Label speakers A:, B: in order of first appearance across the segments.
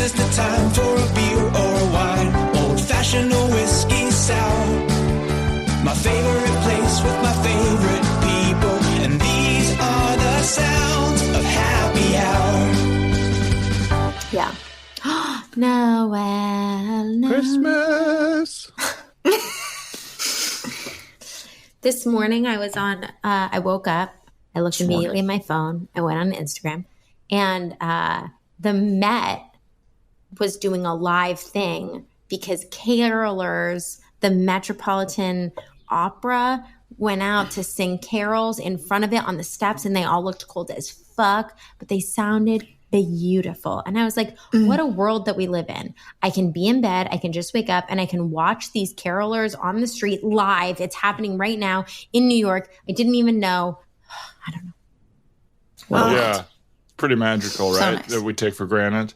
A: is the time for a beer or a wine, old-fashioned or whiskey sour. My favorite place with my favorite people, and these are the sounds of happy hour.
B: Yeah. Noel.
C: Christmas.
B: This morning I was on, I woke up, I looked immediately at my phone, I went on Instagram, and the Met was doing a live thing because carolers, the Metropolitan Opera, went out to sing carols in front of it on the steps, and they all looked cold as fuck, but they sounded beautiful. And I was like, what a world that we live in. I can be in bed, I can just wake up, and I can watch these carolers on the street live. It's happening right now in New York. I didn't even know. I don't know.
D: Well, yeah, it's pretty magical, right?
B: So nice.
D: That we take for granted.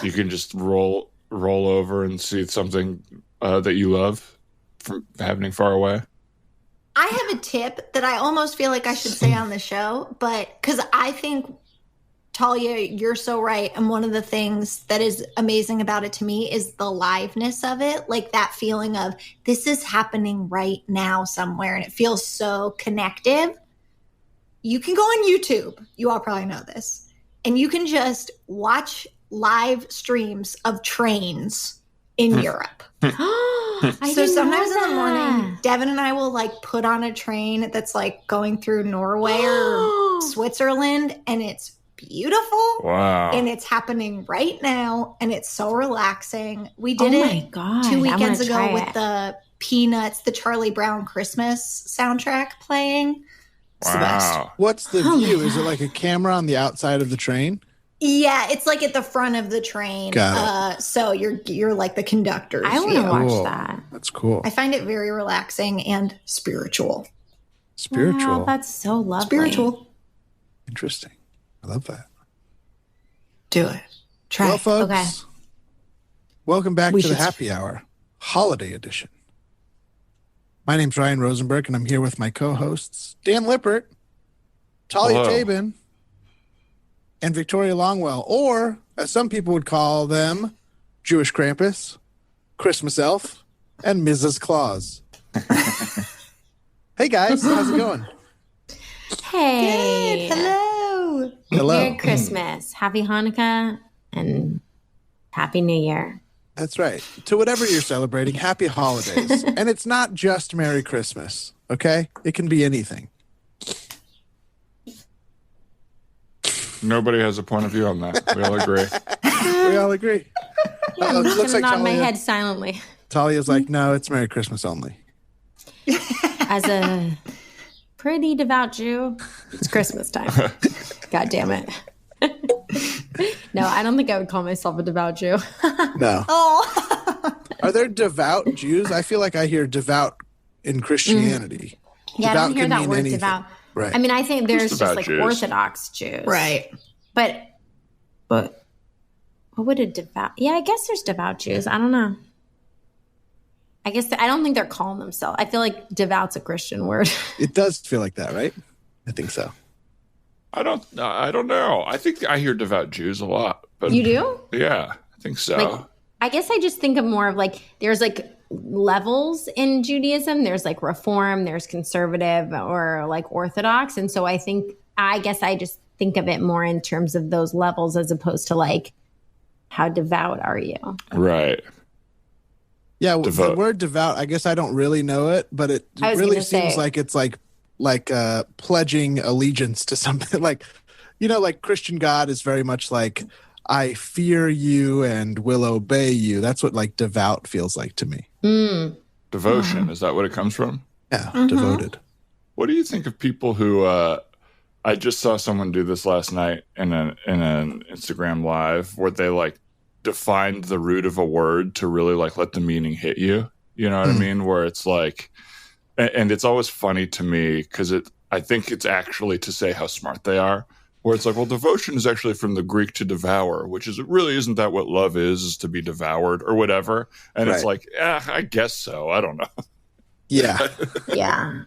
D: You can just roll over and see something that you love from happening far away.
E: I have a tip that I almost feel like I should say on the show, but because I think, Talia, you're so right. And one of the things that is amazing about it to me is the liveness of it. Like that feeling of this is happening right now somewhere. And it feels so connective. You can go on YouTube. You all probably know this. And you can just watch live streams of trains in Europe. So sometimes in the morning, Devin and I will like put on a train that's like going through Norway or Switzerland, and it's beautiful.
D: Wow.
E: And it's happening right now, and it's so relaxing. We did it 2
B: I
E: weekends
B: wanna try
E: ago with
B: it.
E: the Peanuts, the Charlie Brown Christmas soundtrack playing. It's the best.
D: Wow.
C: What's the view? Is it like a camera on the outside of the train?
E: Yeah, it's like at the front of the train.
C: Got it.
E: So you're like the conductor's
B: I want to
E: view.
B: watch
C: Cool.
B: that.
C: That's cool.
E: I find it very relaxing and spiritual.
C: Spiritual.
B: Wow, that's so lovely.
E: Spiritual.
C: Interesting. I love that.
E: Do it. Try
C: Well,
E: it.
C: folks,
B: Okay.
C: welcome back
E: We
C: to the
E: should-
C: Happy Hour Holiday Edition. My name's Ryan Rosenberg, and I'm here with my co-hosts, Dan Lippert, Talia
D: Hello.
C: Tabin, and Victoria Longwell, or, as some people would call them, Jewish Krampus, Christmas Elf, and Mrs. Claus. Hey, guys. How's it going?
B: Hey.
E: Hello.
C: Hello.
B: Merry Christmas. Happy Hanukkah and Happy New Year.
C: That's right. To whatever you're celebrating, happy holidays. And it's not just Merry Christmas, okay? It can be anything.
D: Nobody has a point of view on that. We all agree.
C: We all agree.
B: I'm just
C: looks
B: going to
C: like
B: nod my
C: Talia-
B: head silently
C: Talia's like, no, it's Merry Christmas only.
B: as a pretty devout Jew. It's Christmas time. God damn it. No, I don't think I would call myself a devout Jew.
C: No.
E: Oh.
C: Are there devout Jews? I feel like I hear devout in Christianity.
B: Yeah, I
C: Devout
B: don't hear
C: can
B: that
C: mean
B: word
C: anything.
B: devout.
C: Right.
B: I mean, I think there's just
D: devout
B: like
D: Jews.
B: Orthodox Jews.
E: Right.
B: But what would a devout? Yeah, I guess there's devout Jews. I don't know. I guess I don't think they're calling themselves. I feel like devout's a Christian word.
C: It does feel like that, right? I think so.
D: I don't know. I think I hear devout Jews a lot. But
B: You do?
D: Yeah, I think so.
B: Like, I guess I just think of more of like there's like levels in Judaism. There's like Reform, there's conservative or like Orthodox. And so I guess I just think of it more in terms of those levels as opposed to like how devout are you?
D: Right.
C: Yeah, the
D: Devout.
C: word devout, I guess I don't really know it, but it
B: I was
C: really
B: gonna
C: seems
B: say-
C: like it's like pledging allegiance to something. Like, like Christian God is very much like, I fear you and will obey you. That's what like devout feels like to me.
D: Devotion, is that what it comes from?
C: Yeah, devoted.
D: What do you think of people who I just saw someone do this last night in an Instagram live where they like defined the root of a word to really like let the meaning hit you. You know what I mean? Where it's like, and it's always funny to me because I think it's actually to say how smart they are. Where it's like, well, devotion is actually from the Greek to devour, which is, it really isn't that what love is to be devoured or whatever. And it's
C: Right.
D: like, I guess so. I don't know.
C: Yeah.
B: Yeah.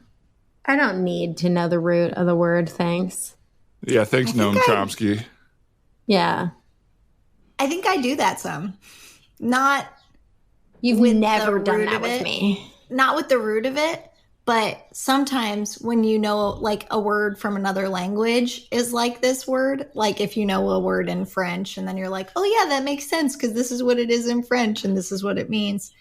B: I don't need to know the root of the word. Thanks.
D: Yeah, thanks, Noam Chomsky.
B: Yeah.
E: I think I do that some. Not
B: You've
E: with
B: never
E: the
B: done
E: root
B: that
E: of
B: with
E: it.
B: me.
E: Not with the root of it, but sometimes when you know like a word from another language is like this word, like if you know a word in French and then you're like, oh yeah, that makes sense because this is what it is in French and this is what it means.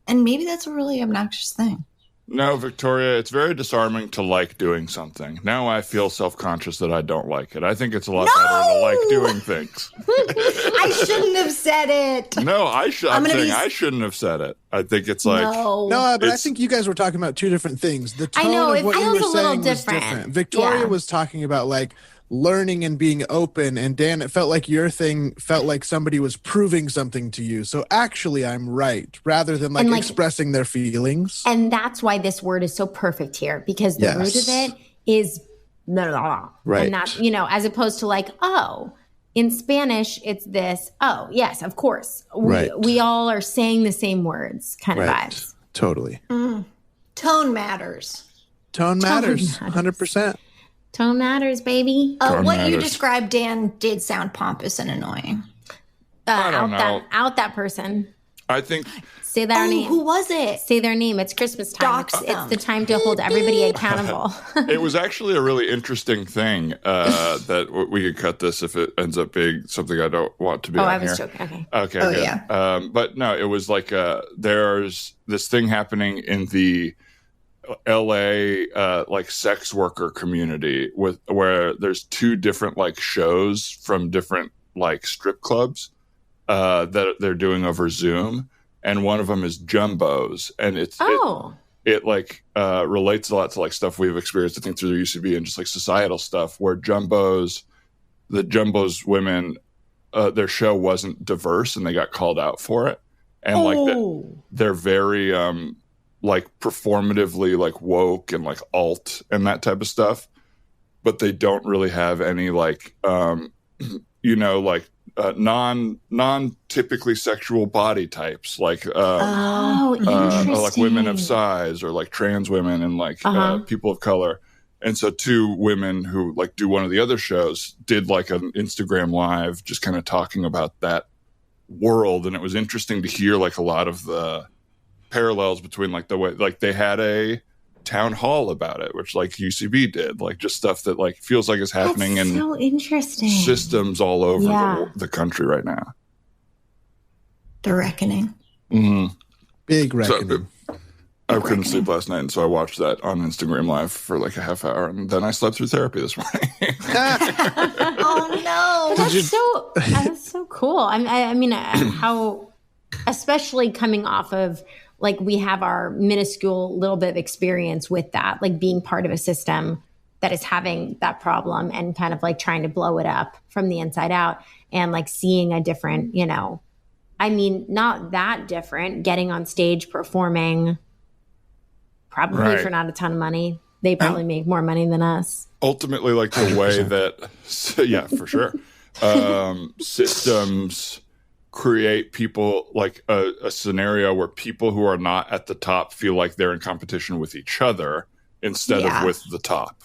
E: And maybe that's a really obnoxious thing.
D: No, Victoria, it's very disarming to like doing something. Now I feel self-conscious that I don't like it. I think it's a lot better to like doing things.
E: I shouldn't have said it.
D: No, I'm saying I shouldn't have said it. I think it's like...
E: No,
C: but I think you guys were talking about two different things. The tone
B: I know,
C: of
B: it
C: what you were
B: feels a little
C: saying was
B: different.
C: different. Victoria
B: Yeah.
C: was talking about like learning and being open, and Dan, it felt like your thing felt like somebody was proving something to you. So actually I'm right, rather than like expressing their feelings.
B: And that's why this word is so perfect here, because the root of it is blah, blah, blah.
C: Right.
B: And that, as opposed to like, oh, in Spanish, it's this. Oh, yes, of course. We all are saying the same words kind of vibes.
C: Totally.
E: tone matters.
C: Tone matters. 100%.
B: Tone matters, baby.
E: What you described, Dan, did sound pompous and annoying.
D: I don't know.
B: Out that person.
D: I think...
B: Say their name.
E: Who was it?
B: Say their name. It's Christmas time. It's the time to hold everybody accountable.
D: It was actually a really interesting thing that we could cut this if it ends up being something I don't want to be on
B: I was
D: here.
B: joking.
D: Okay,
E: Oh,
D: good.
E: yeah.
D: But no, it was like there's this thing happening in the LA like sex worker community where there's two different like shows from different like strip clubs that they're doing over Zoom. And one of them is Jumbos, and it like relates a lot to like stuff we've experienced, I think, through the UCB and just like societal stuff. Where the Jumbos women, their show wasn't diverse, and they got called out for it. And they're very like performatively like woke and like alt and that type of stuff, but they don't really have any like like. Non-typically sexual body types, like like women of size or like trans women and like people of color. And so two women who like do one of the other shows did like an Instagram live just kind of talking about that world. And it was interesting to hear like a lot of the parallels between like the way like they had a town hall about it, which like UCB did, like just stuff that like feels like is happening in
B: so interesting
D: systems all over the country right now.
E: The Reckoning.
D: Mm-hmm.
C: Big reckoning.
D: So, I couldn't sleep last night, and so I watched that on Instagram Live for like a half hour, and then I slept through therapy this morning.
E: Oh no!
B: That's so cool. I mean, how, especially coming off of. Like we have our minuscule little bit of experience with that, like being part of a system that is having that problem and kind of like trying to blow it up from the inside out and like seeing a different, I mean, not that different, getting on stage, performing, probably for not a ton of money. They probably make more money than us.
D: Ultimately, like the way that, yeah, for sure. Systems create people like a scenario where people who are not at the top feel like they're in competition with each other instead of with the top.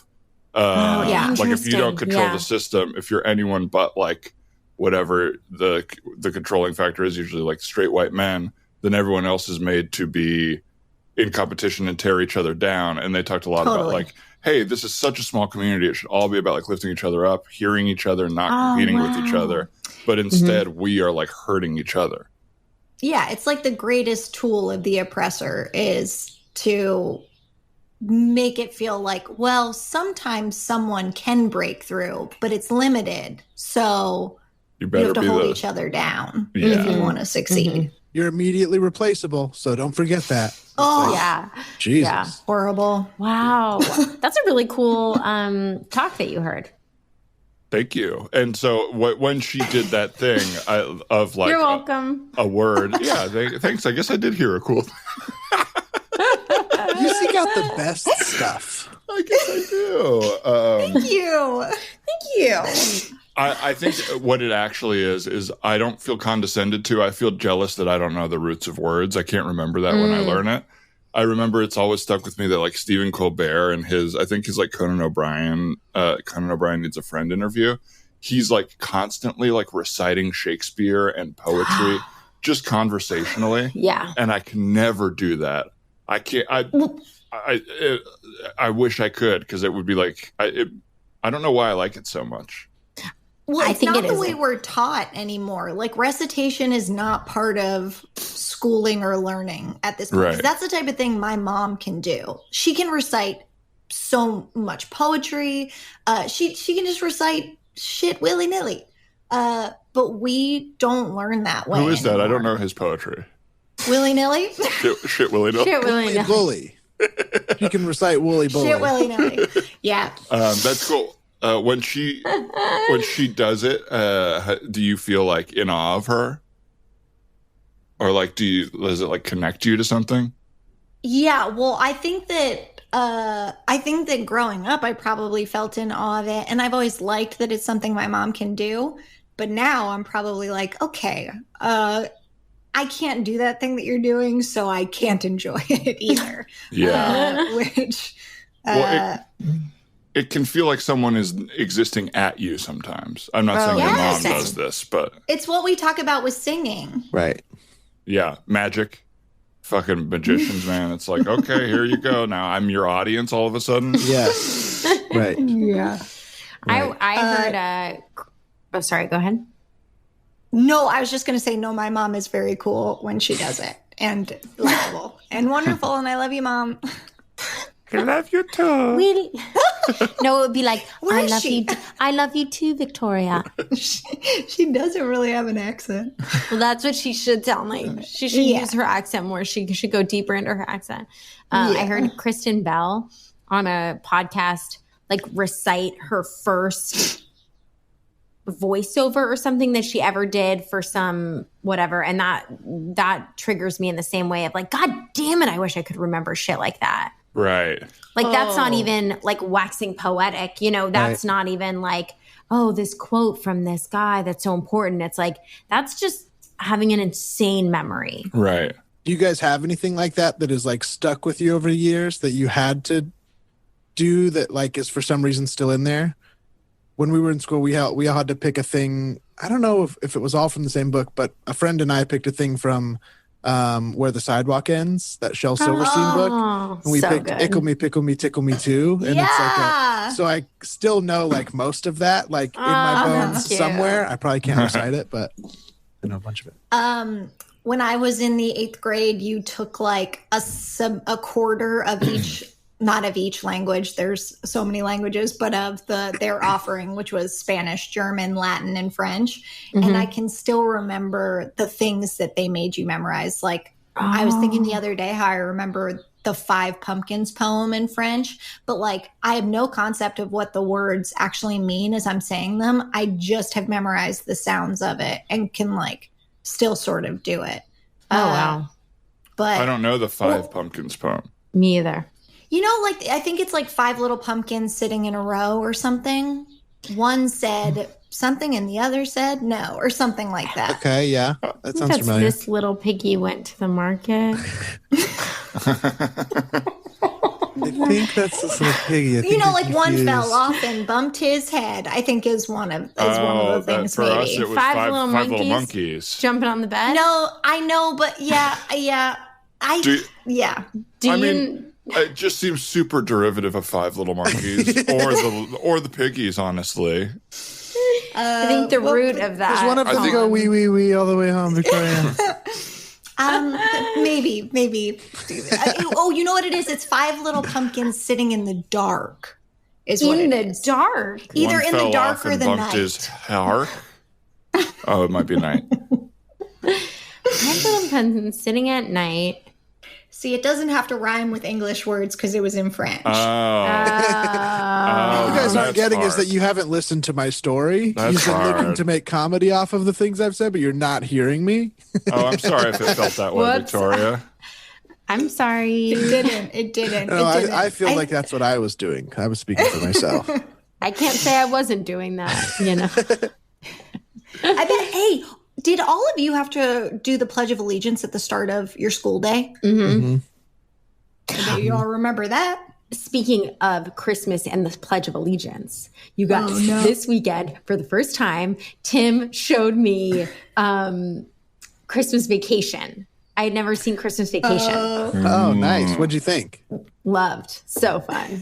D: Like if you don't control the system, if you're anyone but like whatever the controlling factor is, usually like straight white men, then everyone else is made to be in competition and tear each other down. And they talked a lot about like, hey, this is such a small community. It should all be about like lifting each other up, hearing each other, not competing with each other. But instead, we are like hurting each other.
E: Yeah, it's like the greatest tool of the oppressor is to make it feel like, well, sometimes someone can break through, but it's limited. So you have to hold each other down if you want to succeed.
C: Mm-hmm. You're immediately replaceable, so don't forget that.
E: Jesus.
C: Yeah.
E: Horrible.
B: Wow. That's a really cool talk that you heard.
D: Thank you. And so when she did that thing of like
B: you're welcome.
D: A word, thanks. I guess I did hear a cool thing.
C: You seek out the best stuff.
D: I guess I do.
E: Thank you.
D: I think what it actually is I don't feel condescended to. I feel jealous that I don't know the roots of words. I can't remember that when I learn it. I remember it's always stuck with me that like Stephen Colbert and his like Conan O'Brien Needs a Friend interview. he's like constantly like reciting Shakespeare and poetry just conversationally.
B: Yeah.
D: And I can never do that. I can't. I wish I could, because it would be like I don't know why I like it so much.
E: Well,
B: I
E: it's
B: think
E: not
B: it
E: the
B: is.
E: way we're taught anymore. Like recitation is not part of schooling or learning at this point. 'Cause
D: Right.
E: that's the type of thing my mom can do. She can recite so much poetry. She can just recite shit willy-nilly. But we don't learn that way.
D: Who is that? I don't
E: anymore.
D: know his poetry.
E: Willy-nilly?
D: Shit Willie. No.
B: Shit, really.
C: Woolly bully. He can recite woolly bully.
E: Shit willy-nilly. Yeah.
D: That's cool. When she does it, do you feel like in awe of her, or like does it like connect you to something?
E: Yeah, well, I think that growing up, I probably felt in awe of it, and I've always liked that it's something my mom can do. But now I'm probably like, okay, I can't do that thing that you're doing, so I can't enjoy it either.
D: Yeah.
E: Which,
D: Well, it can feel like someone is existing at you sometimes. I'm not saying your mom
E: yes.
D: does this, but
E: it's what we talk about with singing.
C: Right.
D: yeah, magic. Fucking magicians, man. It's like, okay, here you go. Now I'm your audience all of a sudden.
C: Yes. Right.
E: Yeah.
C: Right.
B: I heard. Oh, sorry. Go ahead.
E: No, I was just going to say, no, my mom is very cool when she does it, and lovable and wonderful, and I love you, Mom.
D: I love you too.
B: Really? No, it would be like,
E: Where
B: I
E: is
B: love
E: she?
B: you. I love you too, Victoria.
E: She doesn't really have an accent.
B: Well, that's what she should sound like. She should
E: Yeah.
B: use her accent more. She should go deeper into her accent. I heard Kristen Bell on a podcast like recite her first voiceover or something that she ever did for some whatever, and that triggers me in the same way of like, God damn it, I wish I could remember shit like that.
D: Right.
B: Like that's not even like waxing poetic, you know, that's not even like, oh, this quote from this guy that's so important. It's like, that's just having an insane memory.
D: Right.
C: Do you guys have anything like that is like stuck with you over the years that you had to do that like is for some reason still in there? When we were in school, we all had to pick a thing. I don't know if it was all from the same book, but a friend and I picked a thing from Where the Sidewalk Ends, that Shel Silverstein book. And we picked
B: good.
C: Ickle Me, Pickle Me, Tickle Me Too. And it's like so I still know like most of that, like in my bones
B: that's cute.
C: somewhere. I probably can't recite it, but I know a bunch of it.
E: When I was in the 8th grade, you took like a quarter of each, not of each language. There's so many languages, but of their offering, which was Spanish, German, Latin, and French. And I can still remember the things that they made you memorize. Like I was thinking the other day how I remember the 5 Pumpkins poem in French, but like I have no concept of what the words actually mean as I'm saying them. I just have memorized the sounds of it and can like still sort of do it.
B: Oh, wow.
E: But
D: I don't know the 5 Pumpkins poem.
B: Me either.
E: you know, like I think it's like 5 little pumpkins sitting in a row or something. One said something and the other said no, or something like that.
C: Okay, yeah. That sounds
B: That's
C: familiar.
B: this little piggy went to the market.
C: I think that's this little piggy. I think
E: You know,
C: you're
E: like one
C: confused.
E: fell off and bumped his head. I think is one of the things.
D: For
E: Maybe
D: us, it was
B: Five
D: five
B: little
D: little
B: monkeys.
D: monkeys.
B: Jumping on the bed.
E: no, I know, but yeah.
D: Do-
B: Do
D: I
B: you?
D: mean, it just seems super derivative of 5 little monkeys, or the piggies. Honestly,
B: I think the root of that.
C: Does one of
D: I
C: them
D: think-
C: go wee wee wee all the way home, Victoria?
E: Maybe. Oh, you know what it is? It's 5 little pumpkins sitting in the dark. Is what
B: in
E: it
B: the
E: is.
B: dark.
E: Either
D: one
E: in the
D: fell
E: dark
D: off
E: or
D: and
E: the
D: bumped
E: night.
D: his heart. Oh, it might be night.
B: Five little pumpkins sitting at night.
E: See, it doesn't have to rhyme with English words because it was in French.
D: Oh,
C: What you guys aren't
D: that's
C: getting is
D: hard.
C: that you haven't listened to my story.
D: That's
C: You've been looking
D: hard.
C: to make comedy off of the things I've said, but you're not hearing me.
D: Oh, I'm sorry if it felt that way,
B: Whoops.
D: Victoria.
B: I'm sorry.
E: It didn't.
C: No, I feel like that's what I was doing. I was speaking for myself.
B: I can't say I wasn't doing that, you know.
E: I bet. Hey, did all of you have to do the Pledge of Allegiance at the start of your school day?
B: Mm-hmm.
E: I bet you all remember that.
B: speaking of Christmas and the Pledge of Allegiance, you guys, this weekend, for the first time, Tim showed me Christmas Vacation. I had never seen Christmas Vacation.
C: Oh, nice. What'd you think?
B: Loved. So fun.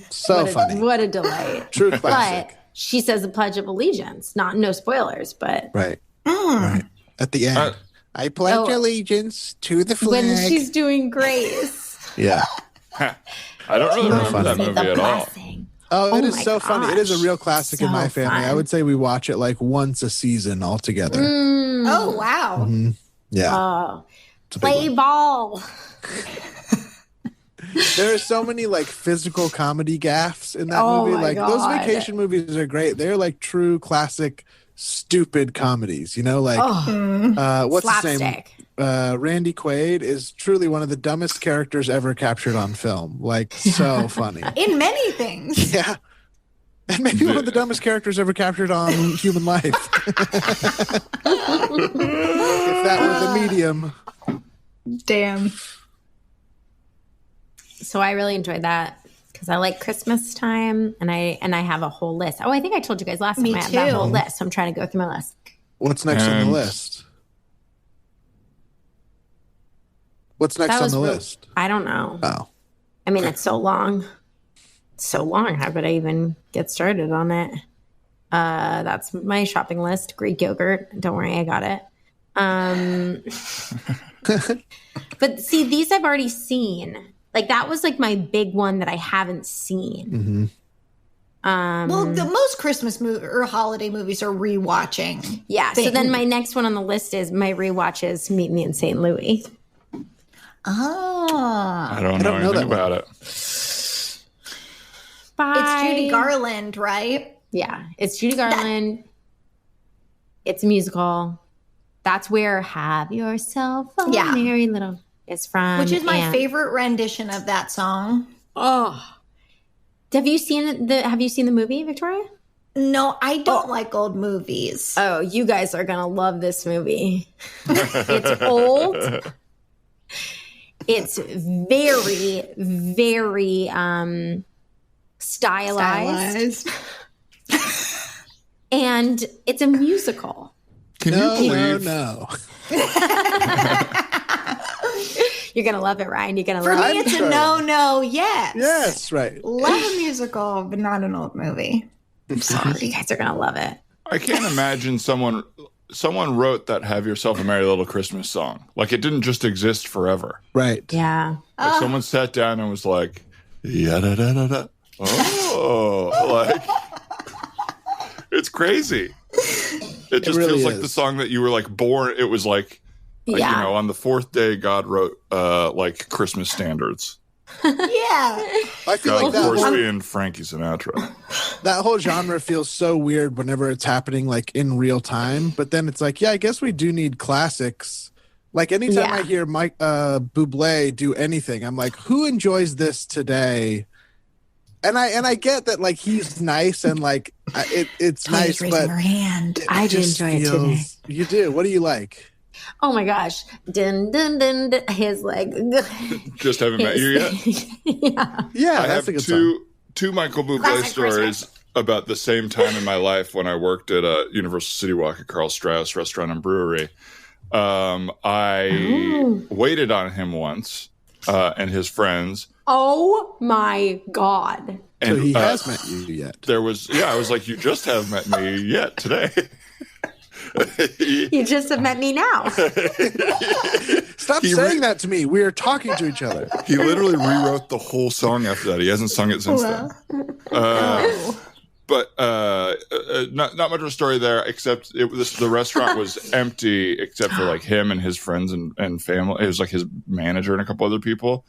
C: Funny.
B: What a delight.
C: True classic.
B: But she says the Pledge of Allegiance. No spoilers, but.
C: Right. Right. At the end. I pledge allegiance to the flag.
B: When she's doing grace.
C: Yeah.
D: I don't really remember that movie at all.
C: Oh, it is so funny. It is a real classic in my family.
B: Fun.
C: I would say we watch it like once a season all together.
E: Oh, wow.
C: Mm-hmm. Yeah.
B: Oh, play ball.
C: There are so many like physical comedy gaffes in that movie. Like those vacation movies are great. They're like true classic stupid comedies, you know, like what's
B: slapstick.
C: his name? Randy Quaid is truly one of the dumbest characters ever captured on film. Like, so funny.
E: In many things.
C: Yeah. And maybe one of the dumbest characters ever captured on human life. If that were the medium.
E: Damn.
B: So I really enjoyed that because I like Christmas time, and I have a whole list. Oh, I think I told you guys last time I had that whole list. So I'm trying to go through my list.
C: What's next on the list? What's next on the list?
B: I don't know.
C: Oh.
B: I mean, it's so long. So long. How could I even get started on it? That's my shopping list. Greek yogurt. Don't worry, I got it. But see, these I've already seen. Like, that was like my big one that I haven't seen.
C: Mm-hmm.
E: Well, the most Christmas or holiday movies are rewatching.
B: Yeah. So then my next one on the list is my rewatches Meet Me in St. Louis.
E: Ah.
D: I don't know anything about it.
B: Bye.
E: It's Judy Garland, right?
B: Yeah. It's Judy Garland. It's a musical. That's where Have Yourself a Merry Little is from.
E: Which is my favorite rendition of that song.
B: Oh. Have you seen the movie, Victoria?
E: No, I don't like old movies.
B: Oh, you guys are going to love this movie. It's old. It's very, very stylized. And it's a musical.
D: Can you believe?
C: No.
B: You're going to love it, Ryan. You're going to
E: For
B: love
E: me,
B: it.
E: it's a no, yes.
C: Yes, right.
E: Love a musical, but not an old movie. I'm sorry.
B: You guys are going to love it.
D: I can't imagine someone wrote that "Have Yourself a Merry Little Christmas" song. Like, it didn't just exist forever.
C: Right.
B: Yeah.
D: Like someone sat down and was like, "Yeah, da da da da." Oh, like it's crazy. It just
C: really
D: feels like
C: is.
D: the song that you were like born. It was like you know, on the fourth day, God wrote like Christmas standards.
E: Yeah.
C: I feel
D: God,
C: like
D: of course, being Frankie Sinatra.
C: that whole genre feels so weird whenever it's happening like in real time. But then it's like, yeah, I guess we do need classics. Like anytime I hear Mike Bublé do anything, I'm like, who enjoys this today? And I get that like he's nice and like it's nice, but
E: her hand.
B: I do enjoy it today.
C: You do. What do you like?
B: Oh my gosh. Dun, dun, dun, dun. His like.
D: Just haven't met you yet.
C: Yeah,
D: I
C: that's
D: have
C: a good song.
D: two Michael Bublé
E: Classic
D: stories
E: Christmas.
D: about the same time in my life when I worked at a Universal City Walk at Carl Strauss Restaurant and Brewery. I waited on him once and his friends.
B: Oh my God.
C: So
D: And
C: he has met you yet.
D: there was, I was like, you just haven't met me yet today.
B: You just have met me now.
C: Stop saying that to me. We are talking to each other.
D: He literally rewrote the whole song after that. He hasn't sung it since then. But not much of a story there, except the restaurant was empty except for like him and his friends and family. It was like his manager and a couple other people.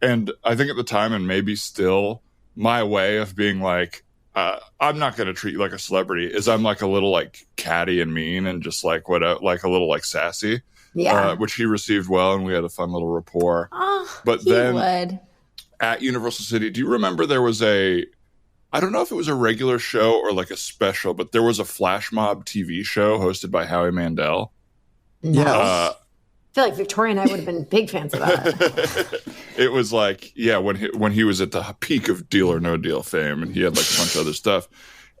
D: And I think at the time, and maybe still, my way of being like, I'm not going to treat you like a celebrity is I'm like a little like catty and mean and just like like a little like sassy.
B: Yeah.
D: Which he received well, and we had a fun little rapport.
B: Oh,
D: But
B: he
D: then
B: would.
D: at Universal City, do you remember there was I don't know if it was a regular show or like a special, but there was a flash mob TV show hosted by Howie Mandel.
C: Yes.
B: feel like Victoria and I would have been big fans of that.
D: It was like, yeah, when he was at the peak of Deal or No Deal fame, and he had like a bunch of other stuff.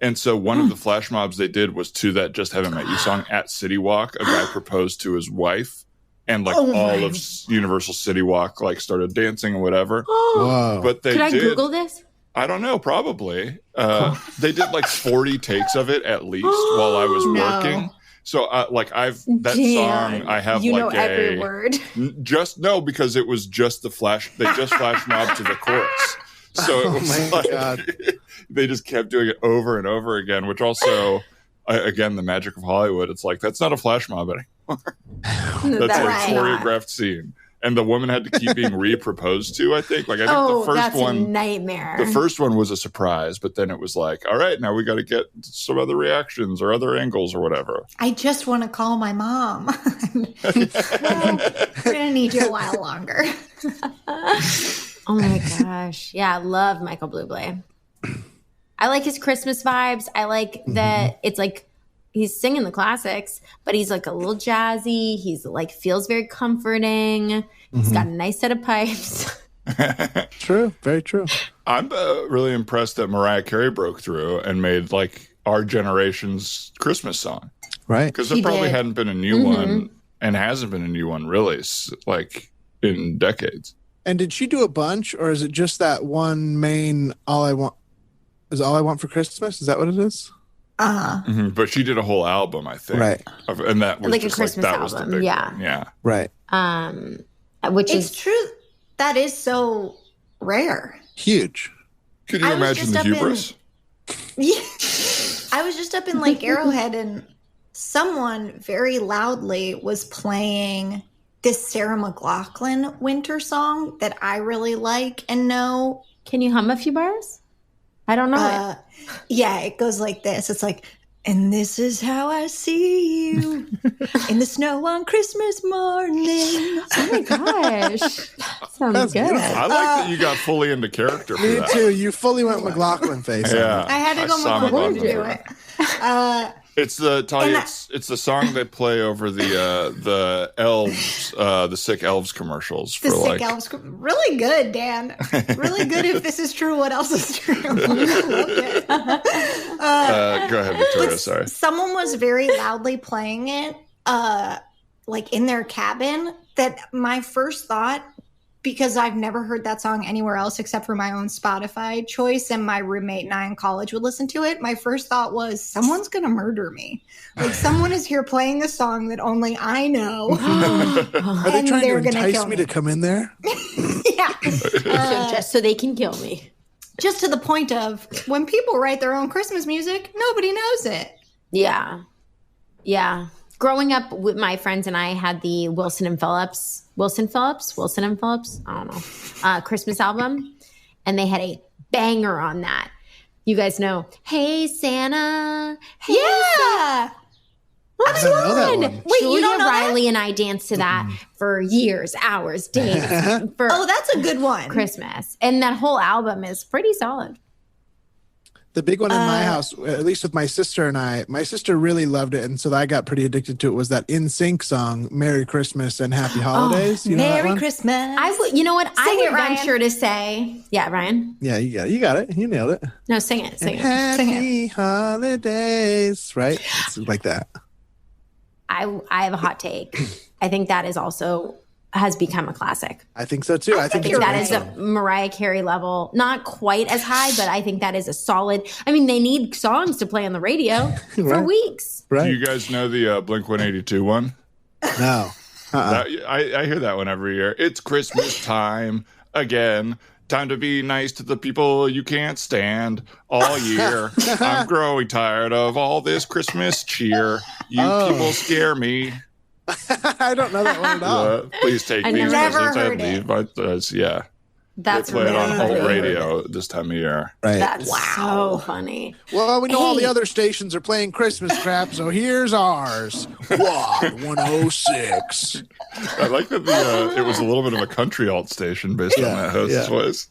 D: And so one of the flash mobs they did was to that Just Haven't Met You song at City Walk. A guy proposed to his wife, and like all of Universal City Walk like started dancing and whatever.
C: Whoa.
D: But they
B: Could I
D: did,
B: Google this?
D: I don't know, probably. They did like 40 takes of it at least while I was working. So song I have
B: you
D: like
B: know every word.
D: Because it was just they just flash mobbed to the chorus. So it was
C: God.
D: They just kept doing it over and over again, which also, again, the magic of Hollywood. It's like, that's not a flash mob anymore. That's a choreographed scene. And the woman had to keep being re-proposed to, I think. Like, I think the first
B: that's
D: one,
B: a nightmare.
D: the first one was a surprise, but then it was like, all right, now we got to get some other reactions or other angles or whatever.
E: I just want to call my mom. Well, we're going to need you a while longer.
B: Oh my gosh. Yeah, I love Michael Bublé. I like his Christmas vibes. I like that it's like he's singing the classics, but he's like a little jazzy. He's like feels very comforting. He's got a nice set of pipes.
C: True. Very true.
D: I'm really impressed that Mariah Carey broke through and made like our generation's Christmas song.
C: Right.
D: Because there probably hadn't been a new one and hasn't been a new one really like in decades.
C: And did she do a bunch, or is it just that one main All I Want for Christmas? Is that what it is?
D: But she did a whole album, I think.
C: Right.
D: And that was
B: Like a
D: just
B: Christmas
D: like, that was the
B: album,
D: big
B: yeah.
D: one. Yeah.
C: Right.
B: Which
E: It's
B: is
E: true. That is so rare.
C: Huge.
D: Could you
E: I was
D: imagine
E: just
D: the
E: up in-
D: hubris?
E: Yeah. I was just up in Lake Arrowhead, and someone very loudly was playing this Sarah McLachlan winter song that I really like and know.
B: Can you hum a few bars? I don't know it.
E: Yeah, it goes like this. It's like, and this is how I see you in the snow on Christmas morning.
B: Oh my gosh. Sounds good.
D: I like that you got fully into character for
C: Me
D: that.
C: too. You fully went McLaughlin face.
D: Yeah.
E: I had to go
D: saw
E: McLachlan to
D: McLachlan
E: do
D: for
E: it.
D: It's the Talia.
E: And
D: It's the song they play over the elves, the sick elves commercials for
E: The
D: like.
E: sick elves, really good, Dan. Really good. If this is true, what else is true? I loved it.
D: Go ahead, Victoria.
E: But
D: Sorry.
E: someone was very loudly playing it, like in their cabin. That my first thought, because I've never heard that song anywhere else except for my own Spotify choice, and my roommate and I in college would listen to it. My first thought was, someone's going to murder me. Like, someone is here playing a song that only I know.
C: Are they
E: And
C: trying to
E: they're gonna
C: entice
E: kill
C: me
E: me.
C: to come in there?
E: Yeah.
B: Just so they can kill me.
E: Just to the point of, when people write their own Christmas music, nobody knows it.
B: Yeah. Yeah. Growing up with my friends and I had the Wilson and Phillips, I don't know, Christmas album. And they had a banger on that. You guys know, Hey Santa. Hey
E: Yeah.
B: What's
C: I don't know that
B: on?
C: one.
E: Wait,
B: Julia
E: you don't know that?
B: Riley and I danced to that for years, hours, days, for
E: Oh, that's a good one.
B: Christmas. And that whole album is pretty solid.
C: The big one in my house, at least with my sister and I, my sister really loved it. And so I got pretty addicted to it, was that In Sync song, Merry Christmas and Happy Holidays. You know that
E: Merry
C: one?
E: Christmas.
B: You know what? I
E: Sing
B: would
E: it, Ryan.
B: venture to say, yeah, Ryan.
C: Yeah, you got it. You nailed it.
B: No, sing it. Sing it.
C: Happy Holidays, right? It's like that.
B: I have a hot take. I think that is also has become a classic.
C: I think so too. I think it's
B: That
C: a
B: is
C: great
B: a
C: song.
B: Mariah Carey level, not quite as high, but I think that is a solid. I mean, they need songs to play on the radio for
C: Right.
B: weeks.
D: Do
C: Right?
D: you guys know the Blink 182 one?
C: No.
D: I hear that one every year. It's Christmas time again. Time to be nice to the people you can't stand all year. I'm growing tired of all this Christmas cheer. You people scare me.
C: I don't know that one at all.
D: Please take
B: I
D: these
B: never
D: presents
E: heard
D: and
E: it.
D: leave. Yeah,
B: That's
D: they play it on
B: really
D: whole
B: funny.
D: radio this time of year.
C: Right.
B: That's so funny.
C: Well, we know all the
B: Hey.
C: other stations are playing Christmas crap, so here's ours. WAD 106.
D: I like that it was a little bit of a country alt station based on that host's voice.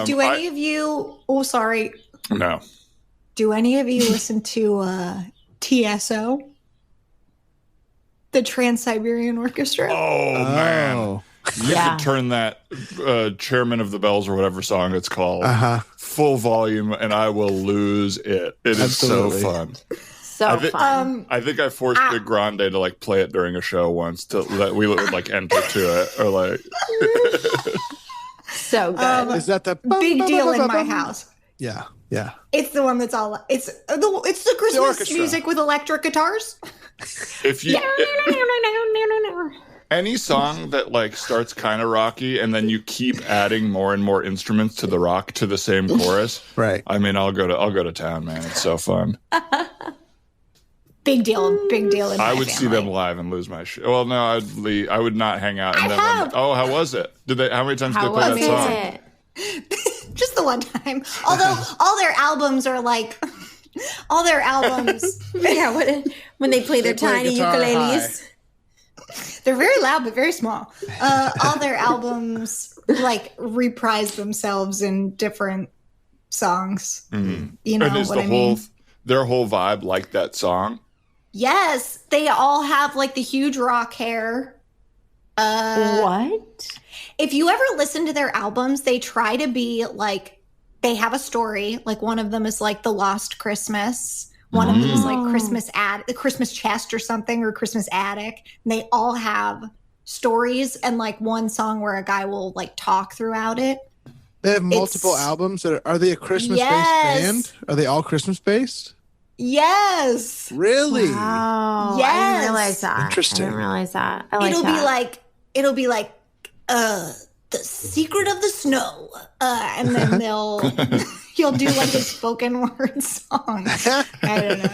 E: Do any of you, oh, sorry.
D: No.
E: Do any of you listen to TSO? The Trans-Siberian Orchestra.
D: Oh, man. You could turn that Chairman of the Bells or whatever song it's called full volume, and I will lose it. It is so fun.
B: Fun.
D: I think I forced Big Grande to like play it during a show once to that we would like enter to it or like.
B: So good.
C: Is that the
E: Big Deal in My House?
C: Yeah.
E: It's the one that's all. It's the Christmas music with electric guitars.
D: If you any song that like starts kind of rocky and then you keep adding more and more instruments to the rock to the same chorus,
C: right?
D: I mean, I'll go to town, man. It's so fun.
E: Big deal in my
D: I would
E: family.
D: see them live and lose my shit. Well, no, I'd leave. I would not hang out. And how was it? How many times did they play that song?
E: Just the one time. Although all their albums are like,
B: Yeah, when they play their tiny ukuleles.
E: They're very loud but very small. All their albums like reprise themselves in different songs.
D: Mm-hmm.
E: You know
D: and is
E: what I mean?
D: Their whole vibe like that song?
E: Yes, they all have like the huge rock hair.
B: What?
E: If you ever listen to their albums, they try to be like, they have a story. Like one of them is like The Lost Christmas. One of them is like Christmas Chest or something, or Christmas Attic. And they all have stories and like one song where a guy will like talk throughout it.
C: They have multiple albums. Are they a Christmas-based band? Are they all Christmas-based?
E: Yes.
C: Really?
B: Wow.
E: Yes.
B: I didn't realize that.
C: Interesting.
B: I didn't realize that. I like
E: It'll be like The Secret of the Snow. And then he'll do like a spoken word song. I don't know.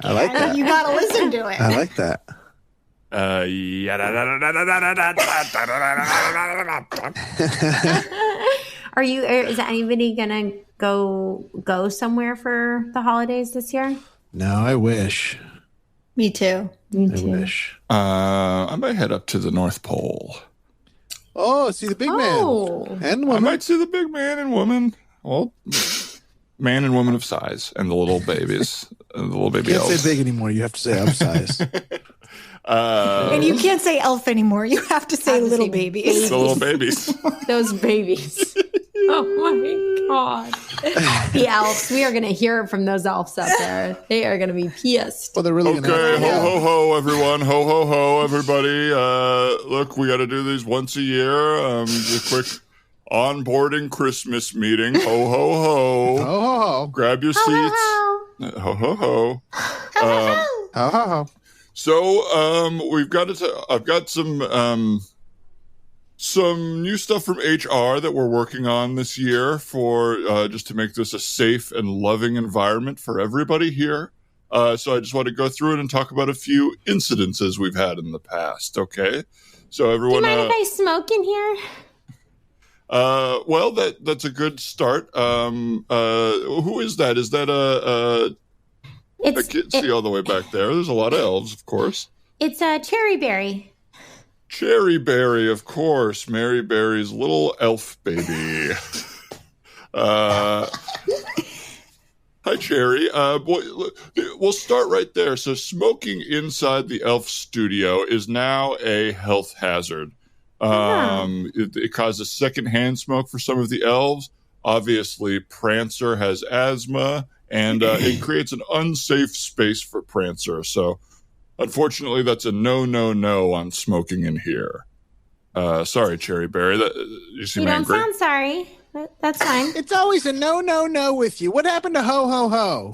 C: I like that.
E: You gotta listen to it.
C: I like that.
B: Is anybody gonna go somewhere for the holidays this year?
C: No, I wish.
E: Me too.
C: I wish.
D: I might head up to the North Pole.
C: Oh, see the big man and woman.
D: I might see the big man and woman. Well, man and woman of size, and the little babies, the little baby
C: You can't
D: elves.
C: say big anymore. You have to say upsize.
E: And you can't say elf anymore. You have to say little babies.
D: The little babies.
B: Those babies. Oh my God. The elves. We are going to hear it from those elves out there. They are going to be pissed.
C: Well, they're really
D: Okay, ho, ho, ho, everyone. Ho, ho, ho, everybody. Look, we got to do these once a year. A quick onboarding Christmas meeting. Ho, ho, ho.
C: Ho, ho, ho.
D: Grab your seats. Ho, ho, ho.
C: Ho, ho, ho.
D: So, I've got some new stuff from HR that we're working on this year for just to make this a safe and loving environment for everybody here. So I just want to go through it and talk about a few incidences we've had in the past. Okay, so everyone.
B: Do you mind if I smoke in here?
D: Well, that's a good start. Who is that? Is that I can't see all the way back there. There's a lot of elves, of course.
B: It's Cherry Berry.
D: Cherry Berry, of course. Mary Berry's little elf baby. Hi, Cherry. We'll start right there. So smoking inside the elf studio is now a health hazard. It causes secondhand smoke for some of the elves. Obviously, Prancer has asthma, and it creates an unsafe space for Prancer. So unfortunately, that's a no on smoking in here. Sorry, Cherry Berry. You seem
B: You don't
D: angry.
B: sound sorry. That's fine.
C: It's always a no with you. What happened to ho, ho, ho?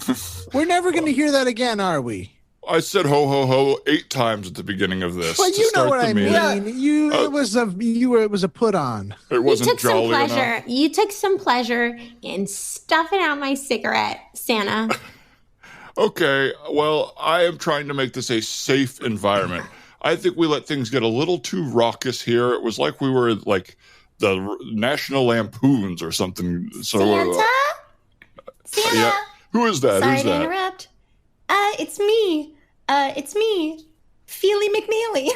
C: We're never going to hear that again, are we?
D: I said ho, ho, ho 8 times at the beginning of this.
C: Well,
D: to
C: you know
D: start
C: what
D: the
C: I
D: meeting.
C: mean. It was a put on.
D: It
B: You
D: wasn't
B: took some
D: jolly
B: pleasure.
D: enough.
B: You took some pleasure in stuffing out my cigarette, Santa.
D: Okay, well, I am trying to make this a safe environment. I think we let things get a little too raucous here. It was like we were like the National Lampoons or something. So,
E: Santa?
D: yeah. Who is that?
E: Sorry
D: Who's
E: to
D: that?
E: interrupt. It's me, Feely McNeely.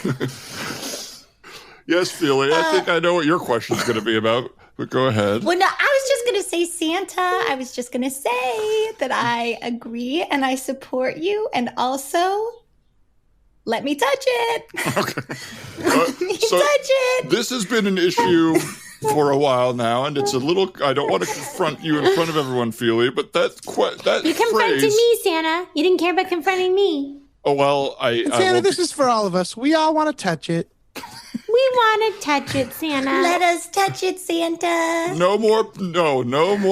D: Yes, Feely. I think I know what your question's going to be about, but go ahead.
E: Well, no, I was just going to say Santa. I was just going to say that I agree and I support you. And also, Let me touch it.
D: Okay.
E: Let me touch it.
D: This has been an issue for a while now, and it's a little. I don't want to confront you in front of everyone, Feely, but that
B: You confronted me, Santa. You didn't care about confronting me.
D: Oh well,
C: Santa, this is for all of us. We all want to touch it.
B: We want to touch it, Santa.
E: Let us touch it, Santa.
D: No more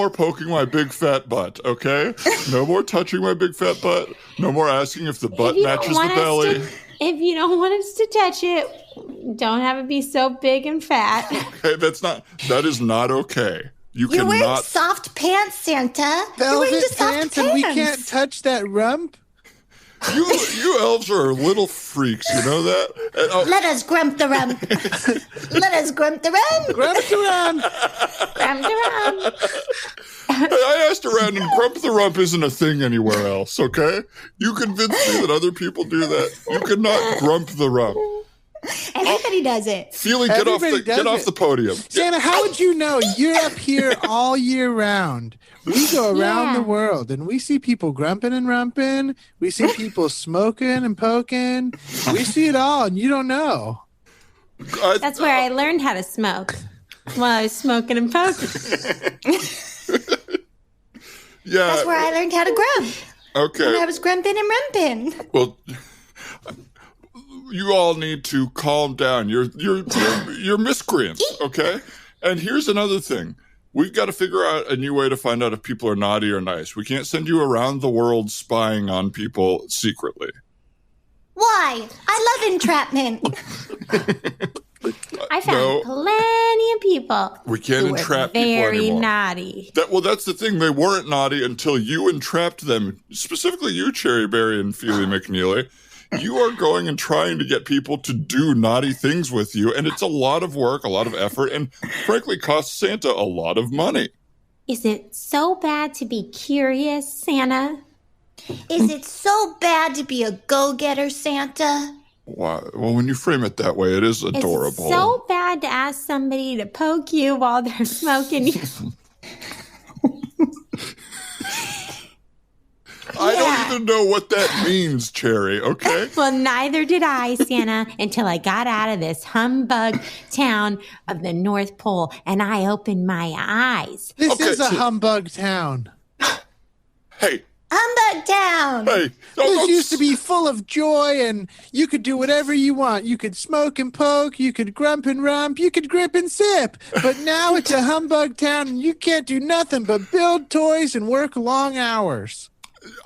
D: poking my big fat butt, okay? No more touching my big fat butt. No more asking if the butt matches the belly.
B: If you don't want us to touch it, don't have it be so big and fat.
D: Okay, that is not okay.
E: You're wearing soft pants, Santa.
C: Velvet pants, and we can't touch that rump.
D: You elves are little freaks, you know that? And,
E: Let us grump the rump. Let us grump the rump.
C: Grump the rump.
B: Grump the rump.
D: I asked around, and grump the rump isn't a thing anywhere else, okay? You convinced me that other people do that. You cannot grump the rump.
E: Everybody does it.
D: Feely, get off the podium.
C: Santa, how would you know? You're up here all year round. We go around the world, and we see people grumping and rumping. We see people smoking and poking. We see it all, and you don't know.
B: That's where I learned how to smoke, while I was smoking and poking.
D: Yeah.
E: That's where I learned how to grump.
D: Okay.
E: When I was grumping and rumping.
D: Well, you all need to calm down. You're miscreants, okay? And here's another thing. We've got to figure out a new way to find out if people are naughty or nice. We can't send you around the world spying on people secretly.
E: Why? I love entrapment.
B: I found plenty of people.
D: We can't entrap people anymore.
B: Very naughty.
D: That's the thing. They weren't naughty until you entrapped them. Specifically you, Cherryberry and Feely McNeely. You are going and trying to get people to do naughty things with you, and it's a lot of work, a lot of effort, and frankly costs Santa a lot of money.
B: Is it so bad to be curious, Santa?
E: Is it so bad to be a go-getter, Santa?
D: Wow. Well, when you frame it that way, it is adorable.
B: Is it so bad to ask somebody to poke you while they're smoking you?
D: I don't even know what that means, Cherry, okay?
B: Well, neither did I, Santa, until I got out of this humbug town of the North Pole, and I opened my eyes.
C: This is a humbug town.
D: Hey.
E: Humbug town.
D: Hey.
C: This used to be full of joy, and you could do whatever you want. You could smoke and poke, you could grump and rump, you could grip and sip. But now it's a humbug town, and you can't do nothing but build toys and work long hours.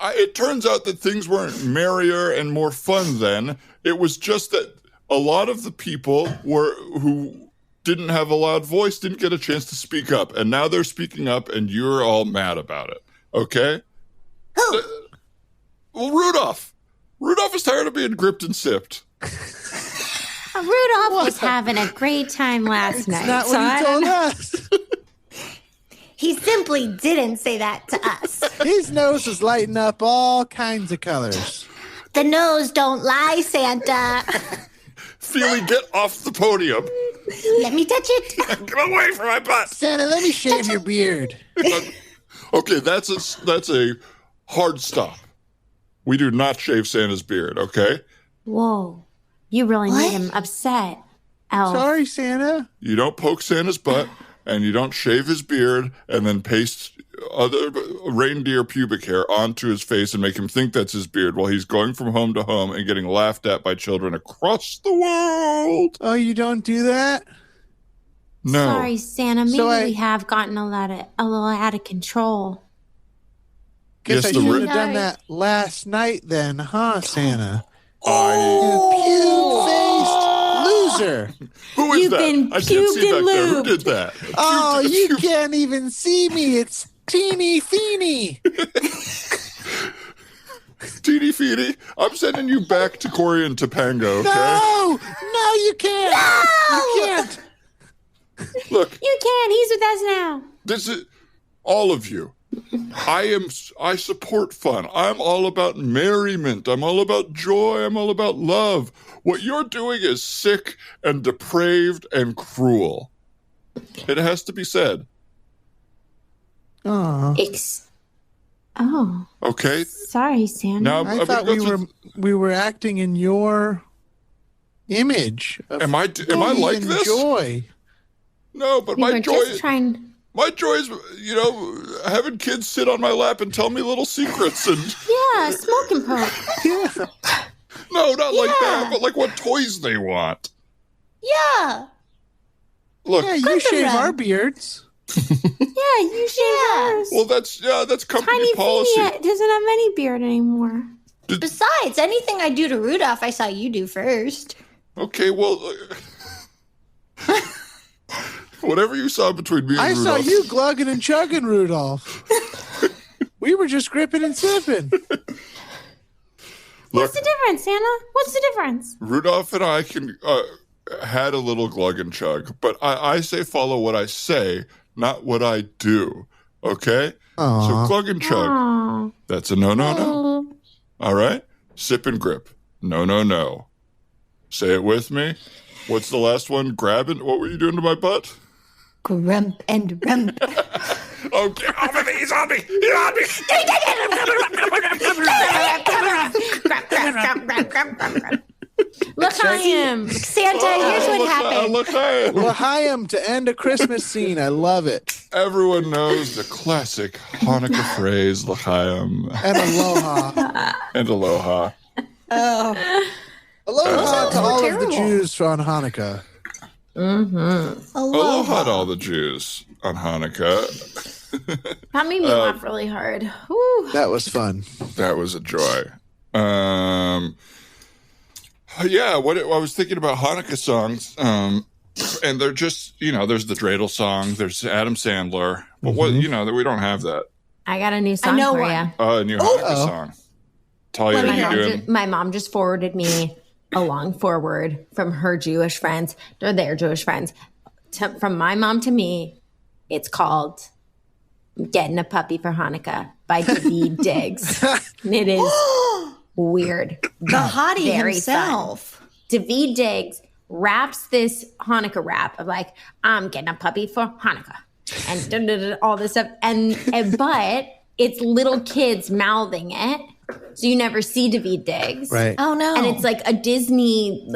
D: It turns out that things weren't merrier and more fun then. It was just that a lot of the people who didn't have a loud voice didn't get a chance to speak up. And now they're speaking up, and you're all mad about it. Okay?
E: Who?
D: Well, Rudolph. Rudolph is tired of being gripped and sipped.
B: Rudolph was having a great time last night.
C: That's not what he told us.
E: He simply didn't say that to us.
C: His nose is lighting up all kinds of colors.
E: The nose don't lie, Santa.
D: Feely, get off the podium.
E: Let me touch it.
D: Get away from my butt.
C: Santa, let me shave your beard.
D: Okay, that's a hard stop. We do not shave Santa's beard, okay?
B: Whoa. You really made him upset, Elf.
C: Sorry, Santa.
D: You don't poke Santa's butt. And you don't shave his beard and then paste other reindeer pubic hair onto his face and make him think that's his beard while he's going from home to home and getting laughed at by children across the world.
C: Oh, you don't do that?
D: No.
B: Sorry, Santa. Maybe we have gotten a little out of control.
C: Guess
D: Yes,
C: I should have done that last night then, huh, Santa? You puke-faced loser.
D: Who is
B: You've
D: that?
B: been
D: I can't see
B: puked
D: back
B: and
D: there. Who
B: lubed.
D: did that?
C: Oh, you can't even see me. It's Teeny Feeny.
D: Teeny Feeny, I'm sending you back to Corey and Topanga, okay?
C: No, you can't. No! You can't.
D: Look.
B: You can. He's with us now.
D: This is all of you. I support fun. I'm all about merriment. I'm all about joy. I'm all about love. What you're doing is sick and depraved and cruel. It has to be said.
C: Aw.
B: Oh.
D: Okay.
B: Sorry, Santa.
D: Now
C: I thought we were acting in your image.
D: Am I like this?
C: Joy.
D: No, but
B: we
D: my
B: were
D: joy.
B: just trying.
D: My joy is, having kids sit on my lap and tell me little secrets and.
B: Yeah, smoke and poke.
C: Yeah.
D: No, not like that, but like what toys they want.
E: Yeah.
D: Look.
C: Yeah, you shave our beards.
B: Yeah, you shave ours.
D: Well, that's company
B: Tiny
D: policy.
B: Vinny doesn't have any beard anymore.
E: Besides, anything I do to Rudolph, I saw you do first.
D: Okay, well, whatever you saw between me and
C: I
D: Rudolph.
C: saw you glugging and chugging, Rudolph. We were just gripping and sipping.
B: What's the difference, Santa? What's the difference?
D: Rudolph and I had a little glug and chug, but I say follow what I say, not what I do. Okay?
C: Aww.
D: So glug and chug.
B: Aww.
D: That's a no. All right? Sip and grip. No. Say it with me. What's the last one? Grabbing. What were you doing to my butt?
E: Grump and rump.
D: Oh, get off of me! He's on me! He's on me!
B: L'chaim.
E: Santa, here's what happened.
C: L'chaim to end a Christmas scene. I love it.
D: Everyone knows the classic Hanukkah phrase, L'chaim.
C: And aloha.
D: And aloha.
E: Oh.
C: Aloha to all
E: terrible.
C: of the Jews on Hanukkah.
B: Mm-hmm.
D: Aloha to all the Jews on Hanukkah.
B: That made me laugh really hard. Whew.
C: That was fun.
D: That was a joy. Yeah, I was thinking about Hanukkah songs, and they're just, there's the dreidel song, there's Adam Sandler, but we don't have that.
B: I got a new song for you.
D: A new Hanukkah song. Talia, what are you doing?
B: My mom just forwarded me a long forward from her Jewish friends, or their Jewish friends, from my mom to me. It's called "Getting a Puppy for Hanukkah" by David Diggs. And it is weird.
E: The hottie himself.
B: Fun. David Diggs raps this Hanukkah rap of like, "I'm getting a puppy for Hanukkah," and all this stuff, and but it's little kids mouthing it. So you never see David Diggs.
C: Right.
E: Oh, no.
B: And it's like a Disney,